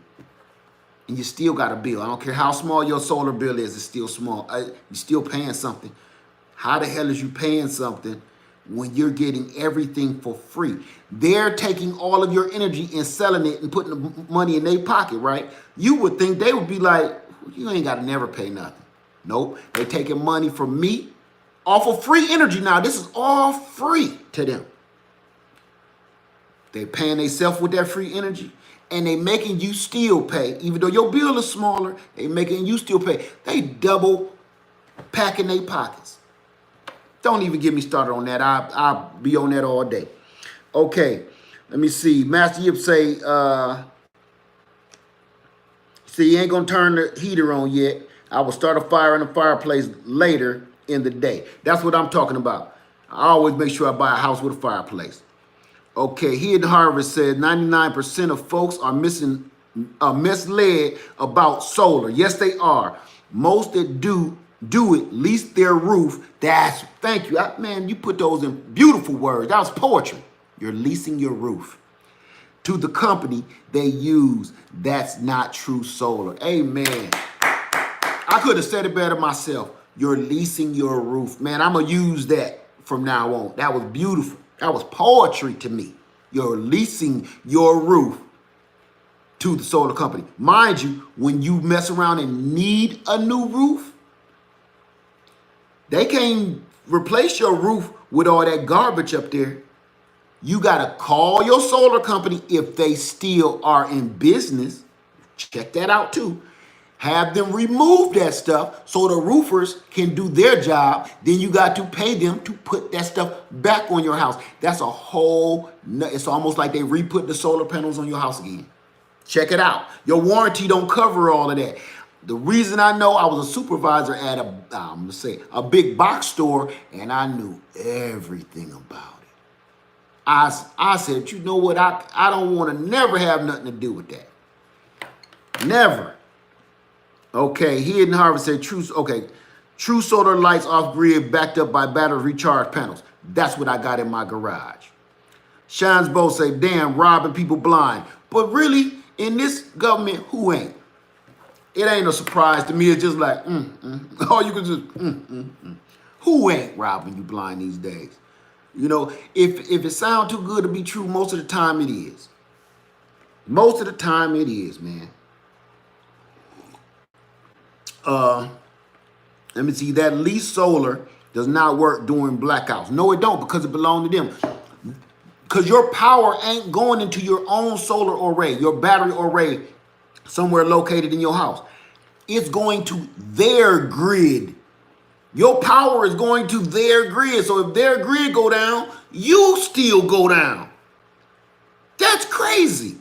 And you still got a bill. I don't care how small your solar bill is, it's still small. You're still paying something. How the hell is you paying something when you're getting everything for free? They're taking all of your energy and selling it and putting the money in their pocket, right? You would think they would be like, you ain't got to never pay nothing. Nope. They're taking money from me off of free energy. Now, this is all free to them. They paying themselves with that free energy, and they making you still pay. Even though your bill is smaller, they making you still pay. They double packing their pockets. Don't even get me started on that. I'll be on that all day. Okay, let me see. Master Yip say, see, you ain't gonna turn the heater on yet. I will start a fire in the fireplace later in the day. That's what I'm talking about. I always make sure I buy a house with a fireplace. Okay, Hidden Harvest said 99% of folks are misled about solar. Yes, they are. Most that do it, lease their roof. Thank you. Man, you put those in beautiful words. That was poetry. You're leasing your roof to the company they use. That's not true solar. Amen. I could have said it better myself. You're leasing your roof. Man, I'm going to use that from now on. That was beautiful. That was poetry to me. You're leasing your roof to the solar company. Mind you, when you mess around and need a new roof, they can't replace your roof with all that garbage up there. You got to call your solar company if they still are in business. Check that out too. Have them remove that stuff so the roofers can do their job. Then you got to pay them to put that stuff back on your house. That's a whole, it's almost like they re-put the solar panels on your house again. Check it out. Your warranty don't cover all of that. The reason I know, I was a supervisor at a big box store, and I knew everything about it. I said, you know what? I don't want to never have nothing to do with that. Never. Okay, Hidden Harvest said true solar lights off grid backed up by battery recharge panels. That's what I got in my garage. Shines Bo say, damn, robbing people blind. But really, in this government, who ain't? It ain't a surprise to me. It's just like, all you can just, Who ain't robbing you blind these days? You know, if it sounds too good to be true, most of the time it is. Most of the time it is, man. Let me see, that lease solar does not work during blackouts. No, it don't, because it belongs to them. Because your power ain't going into your own solar array, your battery array somewhere located in your house. It's going to their grid. Your power is going to their grid. So if their grid go down, you still go down. That's crazy.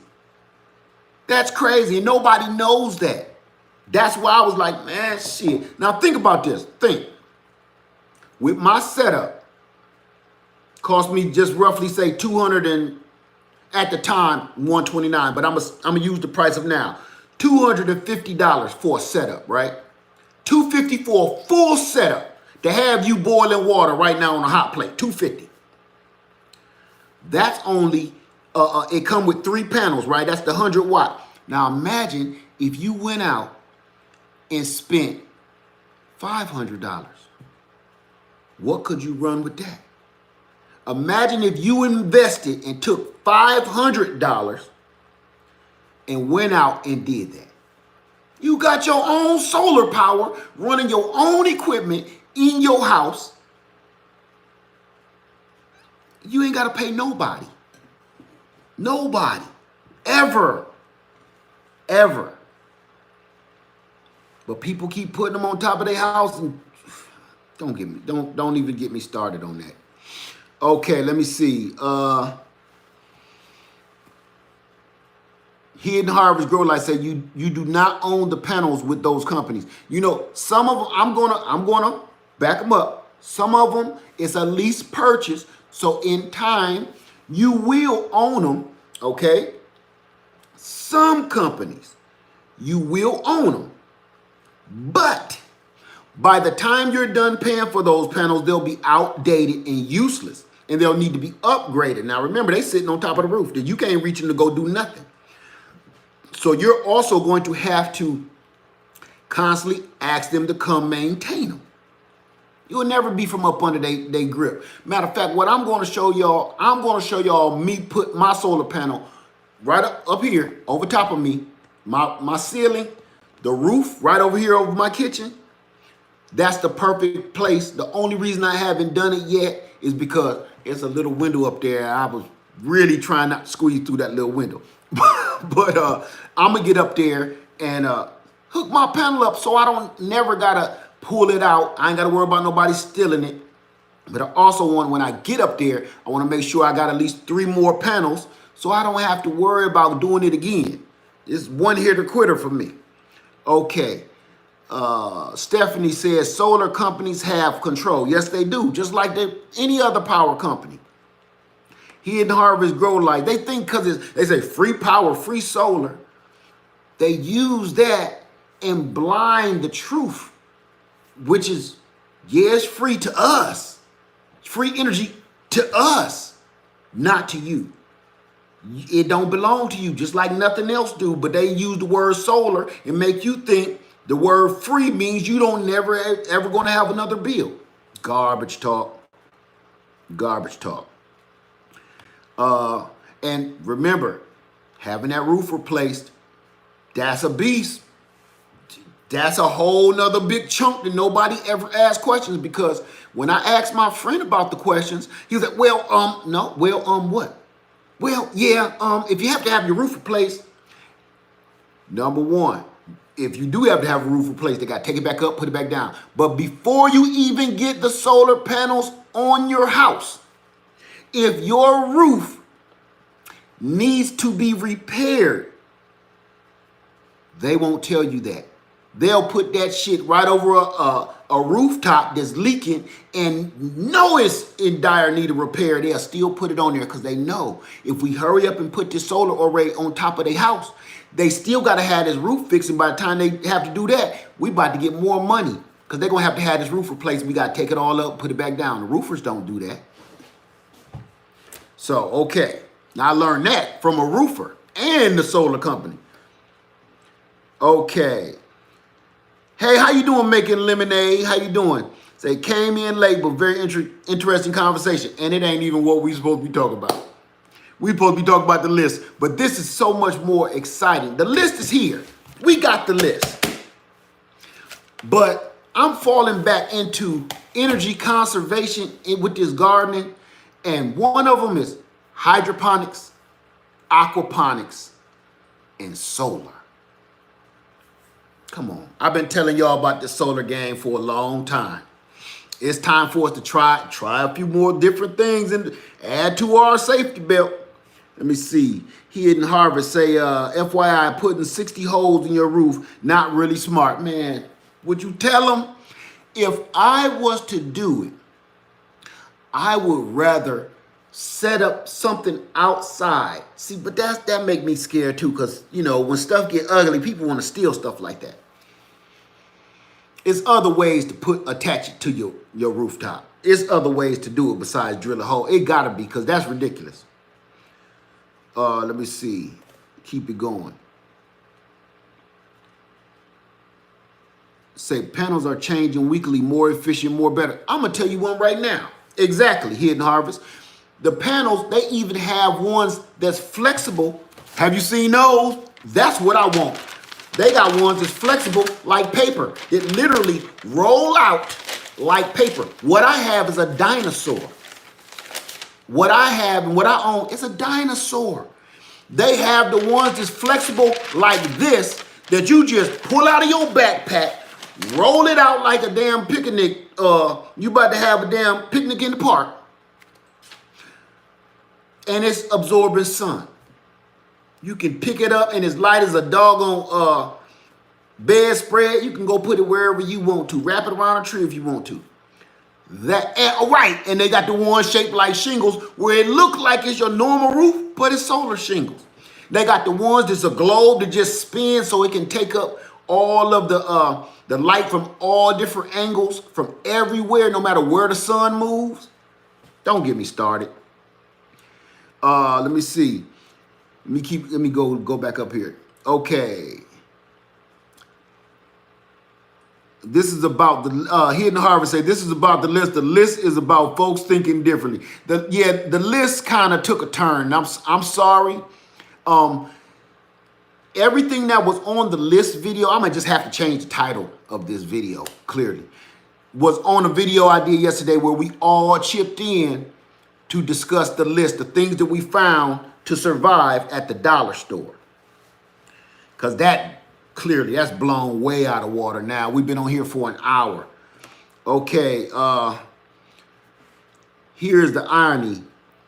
That's crazy, and nobody knows that. That's why I was like, man, shit. Now think about this. Think. With my setup, cost me just roughly say 200 and at the time 129, but I'm gonna use the price of now. $250 for a setup, right? $250 for a full setup to have you boiling water right now on a hot plate. $250. That's only it come with 3 panels, right? That's the 100 watt. Now imagine if you went out and spent $500. What could you run with that? Imagine if you invested and took $500 and went out and did that. You got your own solar power, running your own equipment in your house. You ain't got to pay nobody. Nobody. Ever. Ever. But people keep putting them on top of their house, and don't even get me started on that. Okay, let me see. Hidden Harvest Grow Light said you do not own the panels with those companies. You know, some of them I'm gonna back them up. Some of them it's a lease purchase, so in time You will own them, okay? Some companies, you will own them. But by the time you're done paying for those panels, they'll be outdated and useless, and they'll need to be upgraded. Now, remember, they're sitting on top of the roof. You can't reach them to go do nothing. So you're also going to have to constantly ask them to come maintain them. You'll never be from up under they grip. Matter of fact, what I'm going to show y'all, me put my solar panel right up here over top of me, my ceiling, the roof right over here over my kitchen. That's the perfect place. The only reason I haven't done it yet is because it's a little window up there. I was really trying not to squeeze through that little window. But I'm going to get up there and hook my panel up so I don't never got to pull it out. I ain't got to worry about nobody stealing it. But I also want, when I get up there, I want to make sure I got at least 3 more panels so I don't have to worry about doing it again. It's one hitter quitter for me. Okay. Stephanie says solar companies have control. Yes, they do. Just like any other power company. Hidden Harvest Grow Light. They think because they say free power, free solar. They use that and blind the truth. Which is, yeah, it's free to us. Free energy to us, not to you. It don't belong to you, just like nothing else do. But they use the word solar and make you think the word free means you don't never ever going to have another bill. Garbage talk. Garbage talk. And remember, having that roof replaced, that's a beast. That's a whole nother big chunk that nobody ever asked questions, because when I asked my friend about the questions, he was like, what? Well, yeah, if you have to have your roof replaced, number one, if you do have to have a roof replaced, they got to take it back up, put it back down. But before you even get the solar panels on your house, if your roof needs to be repaired, they won't tell you that. They'll put that shit right over a rooftop that's leaking and know it's in dire need of repair. They'll still put it on there because they know if we hurry up and put this solar array on top of their house, they still got to have this roof fixed. And by the time they have to do that, we about to get more money because they're going to have this roof replaced. We got to take it all up, put it back down. The roofers don't do that. So, okay. Now I learned that from a roofer and the solar company. Okay. Hey, how you doing making lemonade? How you doing? Say, came in late, but very interesting conversation. And it ain't even what we supposed to be talking about. We supposed to be talking about the list, but this is so much more exciting. The list is here. We got the list. But I'm falling back into energy conservation with this gardening. And one of them is hydroponics, aquaponics, and solar. Come on. I've been telling y'all about the solar game for a long time. It's time for us to try a few more different things and add to our safety belt. Let me see. Hidden Harvest say, FYI, putting 60 holes in your roof, not really smart. Man, would you tell them? If I was to do it, I would rather set up something outside. See, but that make me scared too, because, you know, when stuff get ugly, people want to steal stuff like that. It's other ways to attach it to your rooftop. It's other ways to do it besides drill a hole. It gotta be, because that's ridiculous. Let me see. Keep it going. Say panels are changing weekly, more efficient, more better. I'm gonna tell you one right now. Exactly, Hidden Harvest. The panels, they even have ones that's flexible. Have you seen those? That's what I want. They got ones that's flexible like paper. It literally roll out like paper. What I have is a dinosaur. What I have and what I own is a dinosaur. They have the ones that's flexible like this that you just pull out of your backpack, roll it out like a damn picnic. You about to have a damn picnic in the park. And it's absorbing sun. You can pick it up and as light as a doggone bedspread. You can go put it wherever you want to. Wrap it around a tree if you want to. Right, and they got the one shaped like shingles where it looks like it's your normal roof, but it's solar shingles. They got the ones that's a globe that just spins so it can take up all of the light from all different angles from everywhere, no matter where the sun moves. Don't get me started. Let me see. Let me go back up here. Okay. This is about the Hidden Harvest say this is about the list. The list is about folks thinking differently. The list kind of took a turn. I'm sorry. Everything that was on the list video, I might just have to change the title of this video clearly. Was on a video I did yesterday where we all chipped in to discuss the list, the things that we found to survive at the dollar store. Because that clearly, that's blown way out of water now. We've been on here for an hour. Okay, here's the irony.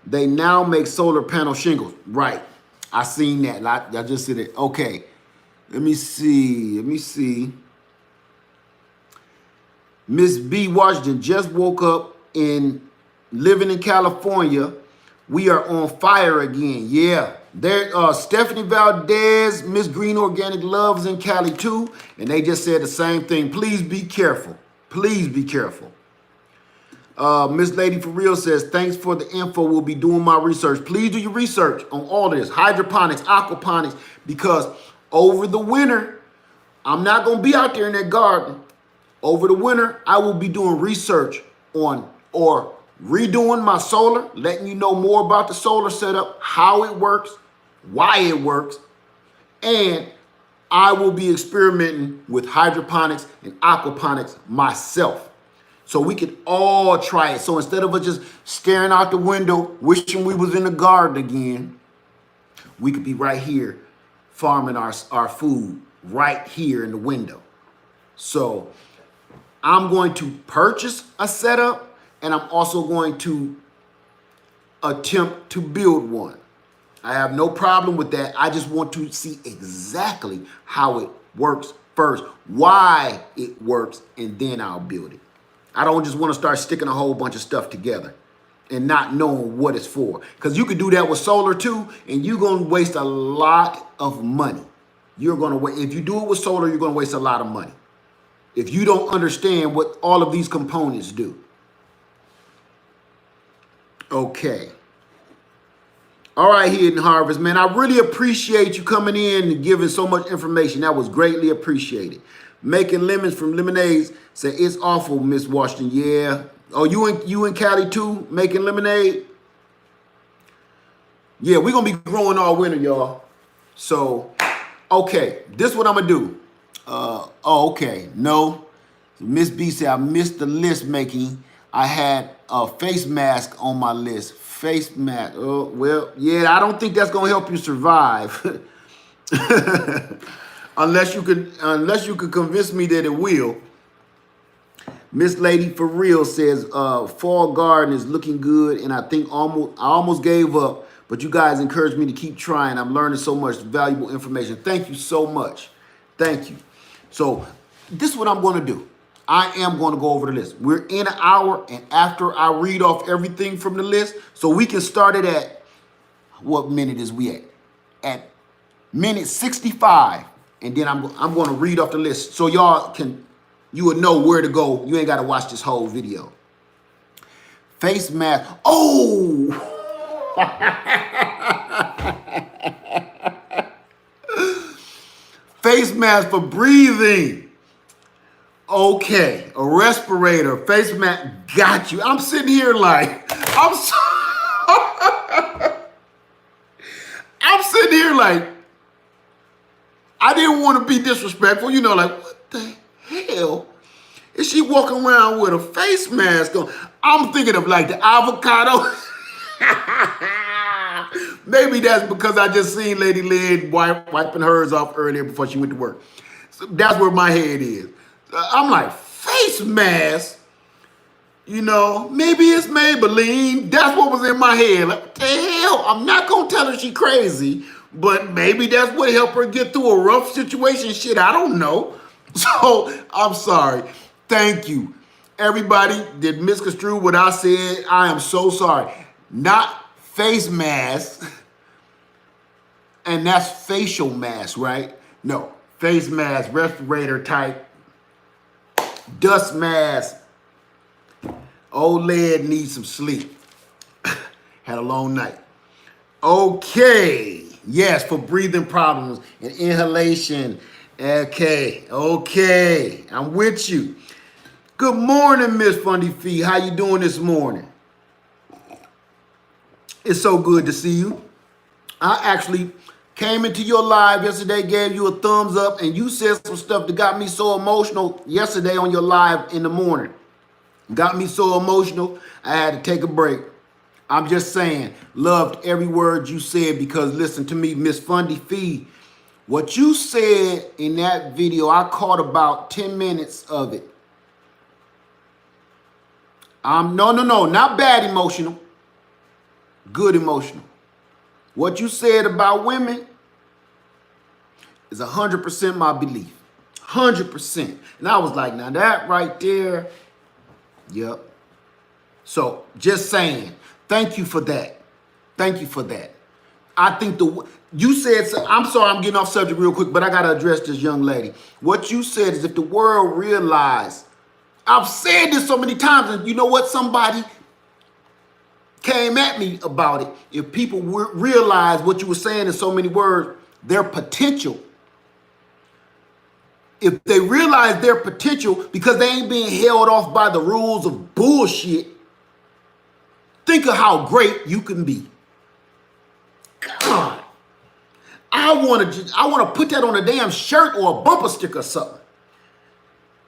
They now make solar panel shingles. Right, I seen that. I just said it. Okay, let me see. Miss B. Washington just woke up in living in California. We are on fire again. Yeah. There, Stephanie Valdez, Miss Green Organic Loves in Cali too. And they just said the same thing. Please be careful. Please be careful. Miss Lady for Real says, thanks for the info. We'll be doing my research. Please do your research on all of this. Hydroponics, aquaponics, because over the winter, I'm not going to be out there in that garden. Over the winter, I will be doing research on or redoing my solar, letting you know more about the solar setup, how it works, why it works, and I will be experimenting with hydroponics and aquaponics myself. So we can all try it. So instead of us just staring out the window, wishing we was in the garden again, we could be right here farming our food right here in the window. So I'm going to purchase a setup, and I'm also going to attempt to build one. I have no problem with that. I just want to see exactly how it works first, why it works, and then I'll build it. I don't just want to start sticking a whole bunch of stuff together and not knowing what it's for. Because you could do that with solar too, and you're going to waste a lot of money. You're going to if you do it with solar, you're going to waste a lot of money if you don't understand what all of these components do. Okay. All right, Hidden Harvest, man. I really appreciate you coming in and giving so much information. That was greatly appreciated. Making lemons from lemonades. Say it's awful, Miss Washington. Yeah. Oh, you in Cali too, making lemonade? Yeah, we're gonna be growing all winter, y'all. So, okay, this is what I'm gonna do. Okay. No. Miss B said I missed the list making. I had a face mask on my list. Face mask. Oh, well, yeah, I don't think that's gonna help you survive. unless you could convince me that it will. Miss Lady for Real says fall garden is looking good, and I think I almost gave up, but you guys encouraged me to keep trying. I'm learning so much valuable information. Thank you so much. Thank you. So this is what I'm going to do. I am going to go over the list. We're in an hour, and after I read off everything from the list, so we can start it at, what minute is we at? At minute 65, and then I'm going to read off the list so you will know where to go. You ain't got to watch this whole video. Face mask. Oh! Face mask for breathing. Okay, a respirator, face mask, got you. I'm sitting here like, I'm sitting here like, I didn't want to be disrespectful, like, what the hell is she walking around with a face mask on? I'm thinking of like the avocado. Maybe that's because I just seen Lady Lynn wiping hers off earlier before she went to work. So that's where my head is. I'm like, face mask? Maybe it's Maybelline. That's what was in my head. Like, what the hell? I'm not going to tell her she crazy, but maybe that's what helped her get through a rough situation. Shit, I don't know. So, I'm sorry. Thank you. Everybody did misconstrue what I said. I am so sorry. Not face mask, and that's facial mask, right? No, face mask, respirator type, dust mask. Old lad needs some sleep. Had a long night. Okay. Yes, for breathing problems and inhalation. Okay. I'm with you. Good morning, Miss Fundy Fee. How you doing this morning? It's so good to see you. I actually came into your live yesterday, gave you a thumbs up, and you said some stuff that got me so emotional yesterday on your live in the morning. Got me so emotional, I had to take a break. I'm just saying, loved every word you said because listen to me, Miss Fundy Fee. What you said in that video, I caught about 10 minutes of it. No, not bad emotional. Good emotional. What you said about women is 100% my belief. 100%. And I was like, now that right there, yep. So just saying, thank you for that. Thank you for that. I think you said, I'm sorry, I'm getting off subject real quick, but I got to address this young lady. What you said is if the world realized, I've said this so many times, and you know what? Somebody came at me about it. If people realize what you were saying in so many words, their potential, if they realize their potential because they ain't being held off by the rules of bullshit, think of how great you can be. God, I want to put that on a damn shirt or a bumper sticker or something.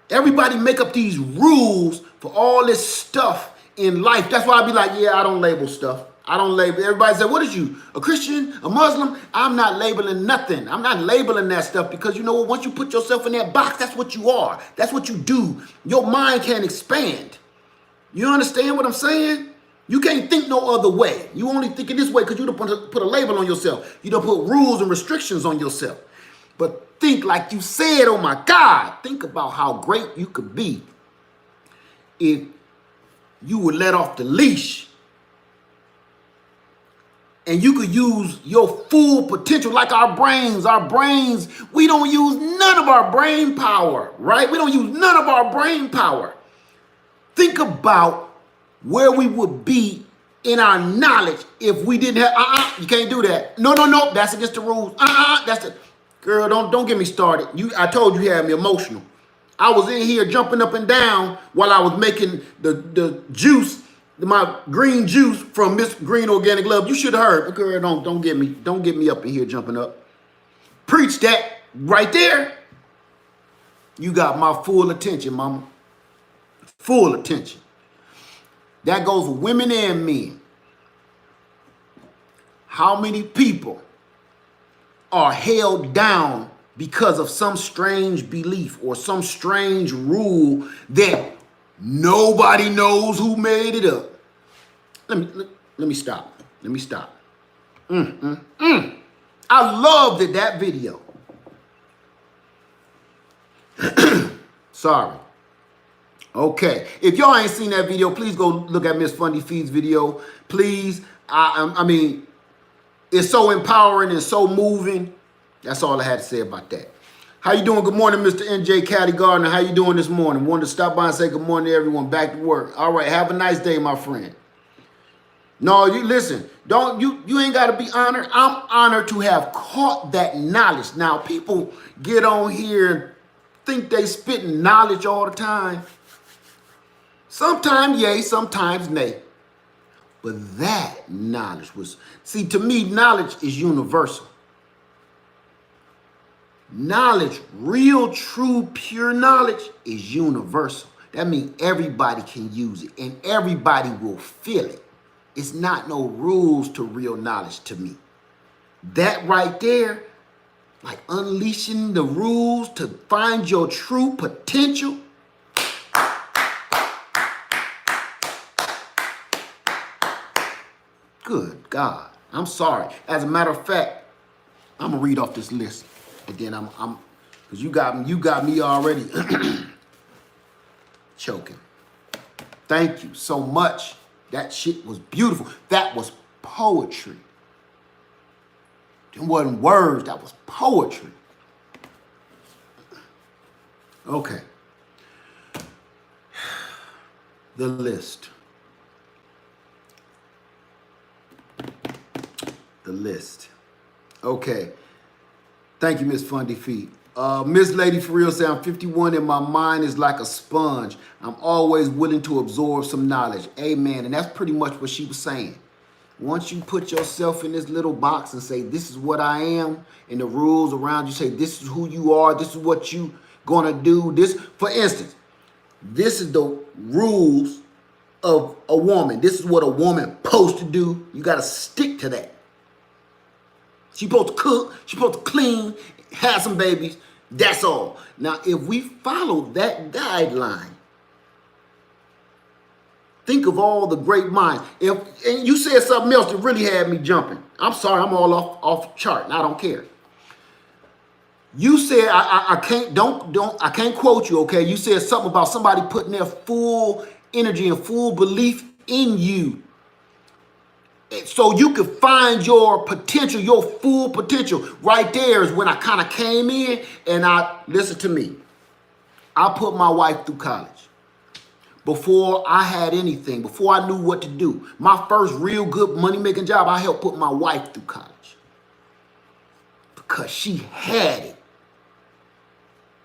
Everybody make up these rules for all this stuff in life. That's why I be like, yeah, I don't label stuff. I don't label. Everybody say, what is you, a Christian, a Muslim? I'm not labeling nothing. I'm not labeling that stuff because you know what? Once you put yourself in that box, that's what you are. That's what you do. Your mind can't expand. You understand what I'm saying? You can't think no other way. You only think in this way because you don't put a label on yourself. You don't put rules and restrictions on yourself. But think like you said, oh my God, think about how great you could be if you would let off the leash and you could use your full potential like our brains, we don't use none of our brain power, right? We don't use none of our brain power. Think about where we would be in our knowledge if we didn't have, you can't do that. No, that's against the rules. That's the, girl, don't get me started. I told you had me emotional. I was in here jumping up and down while I was making the juice, my green juice from Miss Green Organic Love. You should have heard. Girl, don't get me up in here jumping up. Preach that right there. You got my full attention, mama. Full attention. That goes for women and men. How many people are held down because of some strange belief or some strange rule that nobody knows who made it up? Let me stop. I loved that video. Sorry. Okay, if y'all ain't seen that video, please go look at Miss Fundy Fee's video. Please, I mean, it's so empowering and so moving. That's all I had to say about that. How you doing? Good morning, Mr. NJ Caddy Gardner. How you doing this morning? Wanted to stop by and say good morning to everyone. Back to work. All right, have a nice day, my friend. No, you listen. You ain't got to be honored. I'm honored to have caught that knowledge. Now, people get on here and think they spitting knowledge all the time. Sometimes yay, sometimes nay. But that knowledge was, see, to me, knowledge is universal. Knowledge, real, true, pure knowledge is universal. That means everybody can use it and everybody will feel it. It's not no rules to real knowledge to me. That right there, like unleashing the rules to find your true potential. Good God. I'm sorry. As a matter of fact, I'm gonna read off this list. And then I'm because you got me already choking. Thank you so much. That shit was beautiful. That was poetry. It wasn't words, that was poetry. Okay. The list. The list. Okay. Thank you, Miss Fundy Feet. Miss Lady for real said, I'm 51 and my mind is like a sponge. I'm always willing to absorb some knowledge. Amen. And that's pretty much what she was saying. Once you put yourself in this little box and say, this is what I am, and the rules around you say, this is who you are, this is what you gonna do. This, for instance, this is the rules of a woman. This is what a woman supposed to do. You gotta stick to that. She supposed to cook, she supposed to clean, have some babies. That's all. Now, if we follow that guideline, think of all the great minds. And you said something else that really had me jumping. I'm sorry, I'm all off chart, and I don't care. You said I can't quote you, okay? You said something about somebody putting their full energy and full belief in you, so you could find your potential, your full potential. Right there is when I kind of came in and listen to me. I put my wife through college. Before I had anything, before I knew what to do, my first real good money-making job, I helped put my wife through college. Because she had it.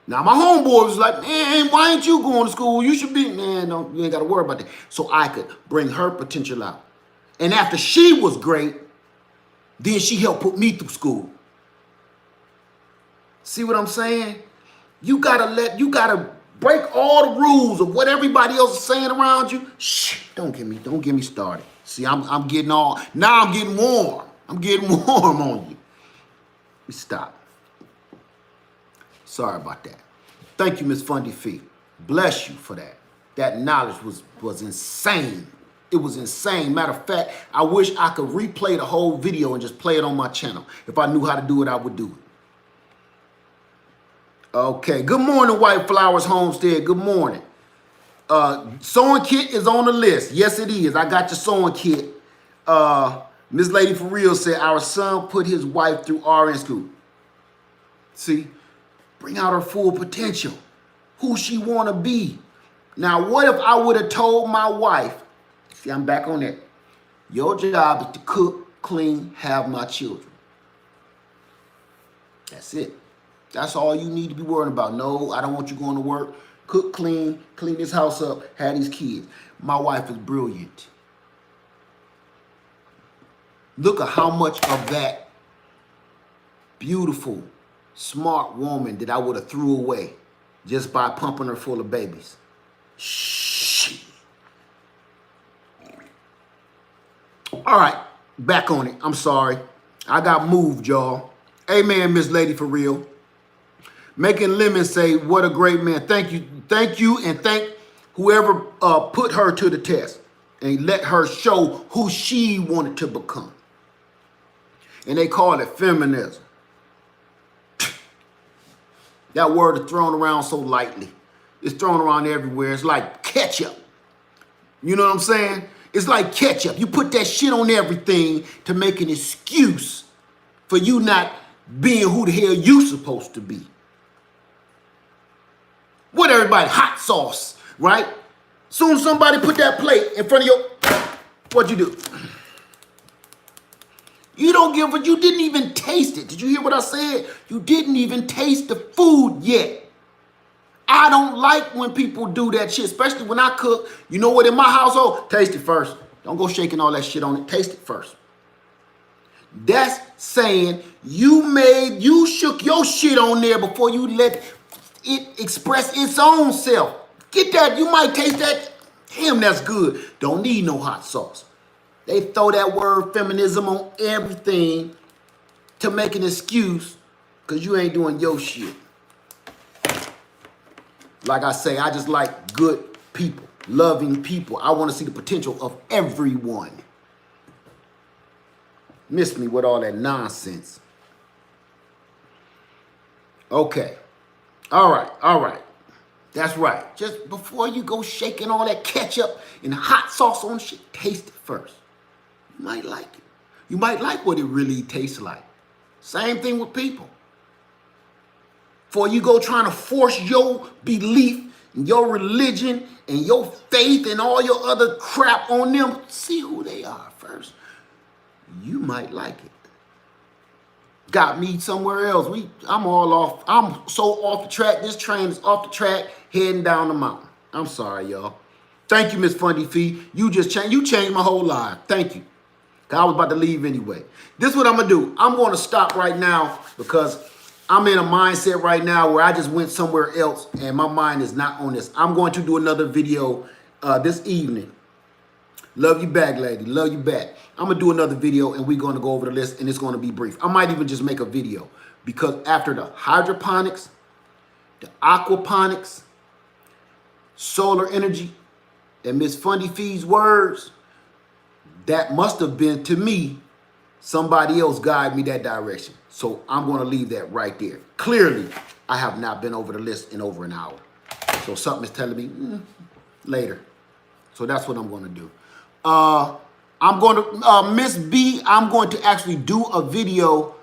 Now, my homeboy was like, man, why ain't you going to school? You should be, man, no, you ain't got to worry about that. So I could bring her potential out. And after she was great, then she helped put me through school. See what I'm saying? You gotta break all the rules of what everybody else is saying around you. Shh, don't get me started. See, I'm getting warm. I'm getting warm on you. Let me stop. Sorry about that. Thank you, Miss Fundy Fee. Bless you for that. That knowledge was insane. It was insane. Matter of fact, I wish I could replay the whole video and just play it on my channel. If I knew how to do it, I would do it. Okay, good morning, White Flowers Homestead. Good morning. Sewing kit is on the list. Yes, it is. I got your sewing kit. Miss Lady for real said, our son put his wife through RN school. See, bring out her full potential, who she want to be. Now, what if I would have told my wife, see, I'm back on that. Your job is to cook, clean, have my children. That's it. That's all you need to be worrying about. No, I don't want you going to work. Cook, clean this house up, have these kids. My wife is brilliant. Look at how much of that beautiful, smart woman that I would have threw away just by pumping her full of babies. Shh. All right, back on it. I'm sorry. I got moved, y'all. Amen, Miss Lady for real. Making Lemon say, what a great man. Thank you, and thank whoever put her to the test and let her show who she wanted to become. And they call it feminism. That word is thrown around so lightly. It's thrown around everywhere. It's like ketchup. You know what I'm saying? It's like ketchup. You put that shit on everything to make an excuse for you not being who the hell you supposed to be. What everybody? Hot sauce, right? Soon as somebody put that plate in front of you, what'd you do? You don't give it, you didn't even taste it. Did you hear what I said? You didn't even taste the food yet. I don't like when people do that shit, especially when I cook. You know what, in my household, taste it first. Don't go shaking all that shit on it. Taste it first. That's saying you shook your shit on there before you let it express its own self. Get that, you might taste that. Damn, that's good. Don't need no hot sauce. They throw that word feminism on everything to make an excuse because you ain't doing your shit. Like I say, I just like good people, loving people. I want to see the potential of everyone. Miss me with all that nonsense. Okay. All right. That's right. Just before you go shaking all that ketchup and hot sauce on shit, taste it first. You might like it. You might like what it really tastes like. Same thing with people. Before you go trying to force your belief and your religion and your faith and all your other crap on them, see who they are first. You might like it. Got me somewhere else. I'm all off. I'm so off the track. This train is off the track, heading down the mountain. I'm sorry, y'all. Thank you, Miss Fundy Fee. You changed my whole life. Thank you. I was about to leave anyway. This is what I'm gonna do. I'm gonna stop right now because I'm in a mindset right now where I just went somewhere else and my mind is not on this. I'm going to do another video this evening. Love you back, lady. Love you back. I'm going to do another video and we're going to go over the list and it's going to be brief. I might even just make a video because after the hydroponics, the aquaponics, solar energy, and Miss Fundy Fee's words, that must have been, to me, somebody else guided me that direction. So I'm going to leave that right there. Clearly, I have not been over the list in over an hour. So something is telling me later. So that's what I'm going to do. I'm going to, Miss B, I'm going to actually do a video.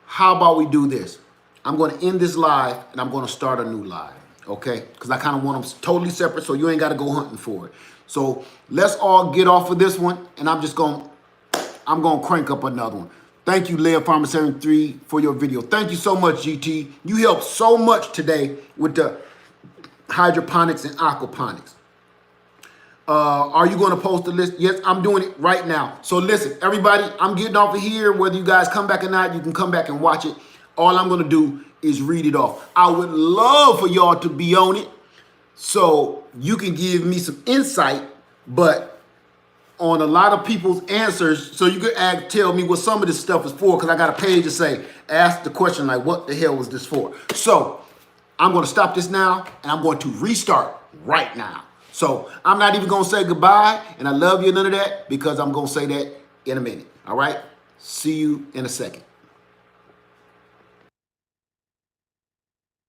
How about we do this? I'm going to end this live and I'm going to start a new live. Okay? Because I kind of want them totally separate so you ain't got to go hunting for it. So let's all get off of this one and I'm going to crank up another one. Thank you, Leah Farmer 73 for your video. Thank you so much, GT. You helped so much today with the hydroponics and aquaponics. Are you going to post the list? Yes, I'm doing it right now. So listen, everybody, I'm getting off of here. Whether you guys come back or not, you can come back and watch it. All I'm going to do is read it off. I would love for y'all to be on it so you can give me some insight, but on a lot of people's answers, so you can tell me what some of this stuff is for, because I got a page to say, ask the question like, what the hell was this for? So I'm going to stop this now, and I'm going to restart right now. So I'm not even going to say goodbye, and I love you, none of that, because I'm going to say that in a minute. All right? See you in a second.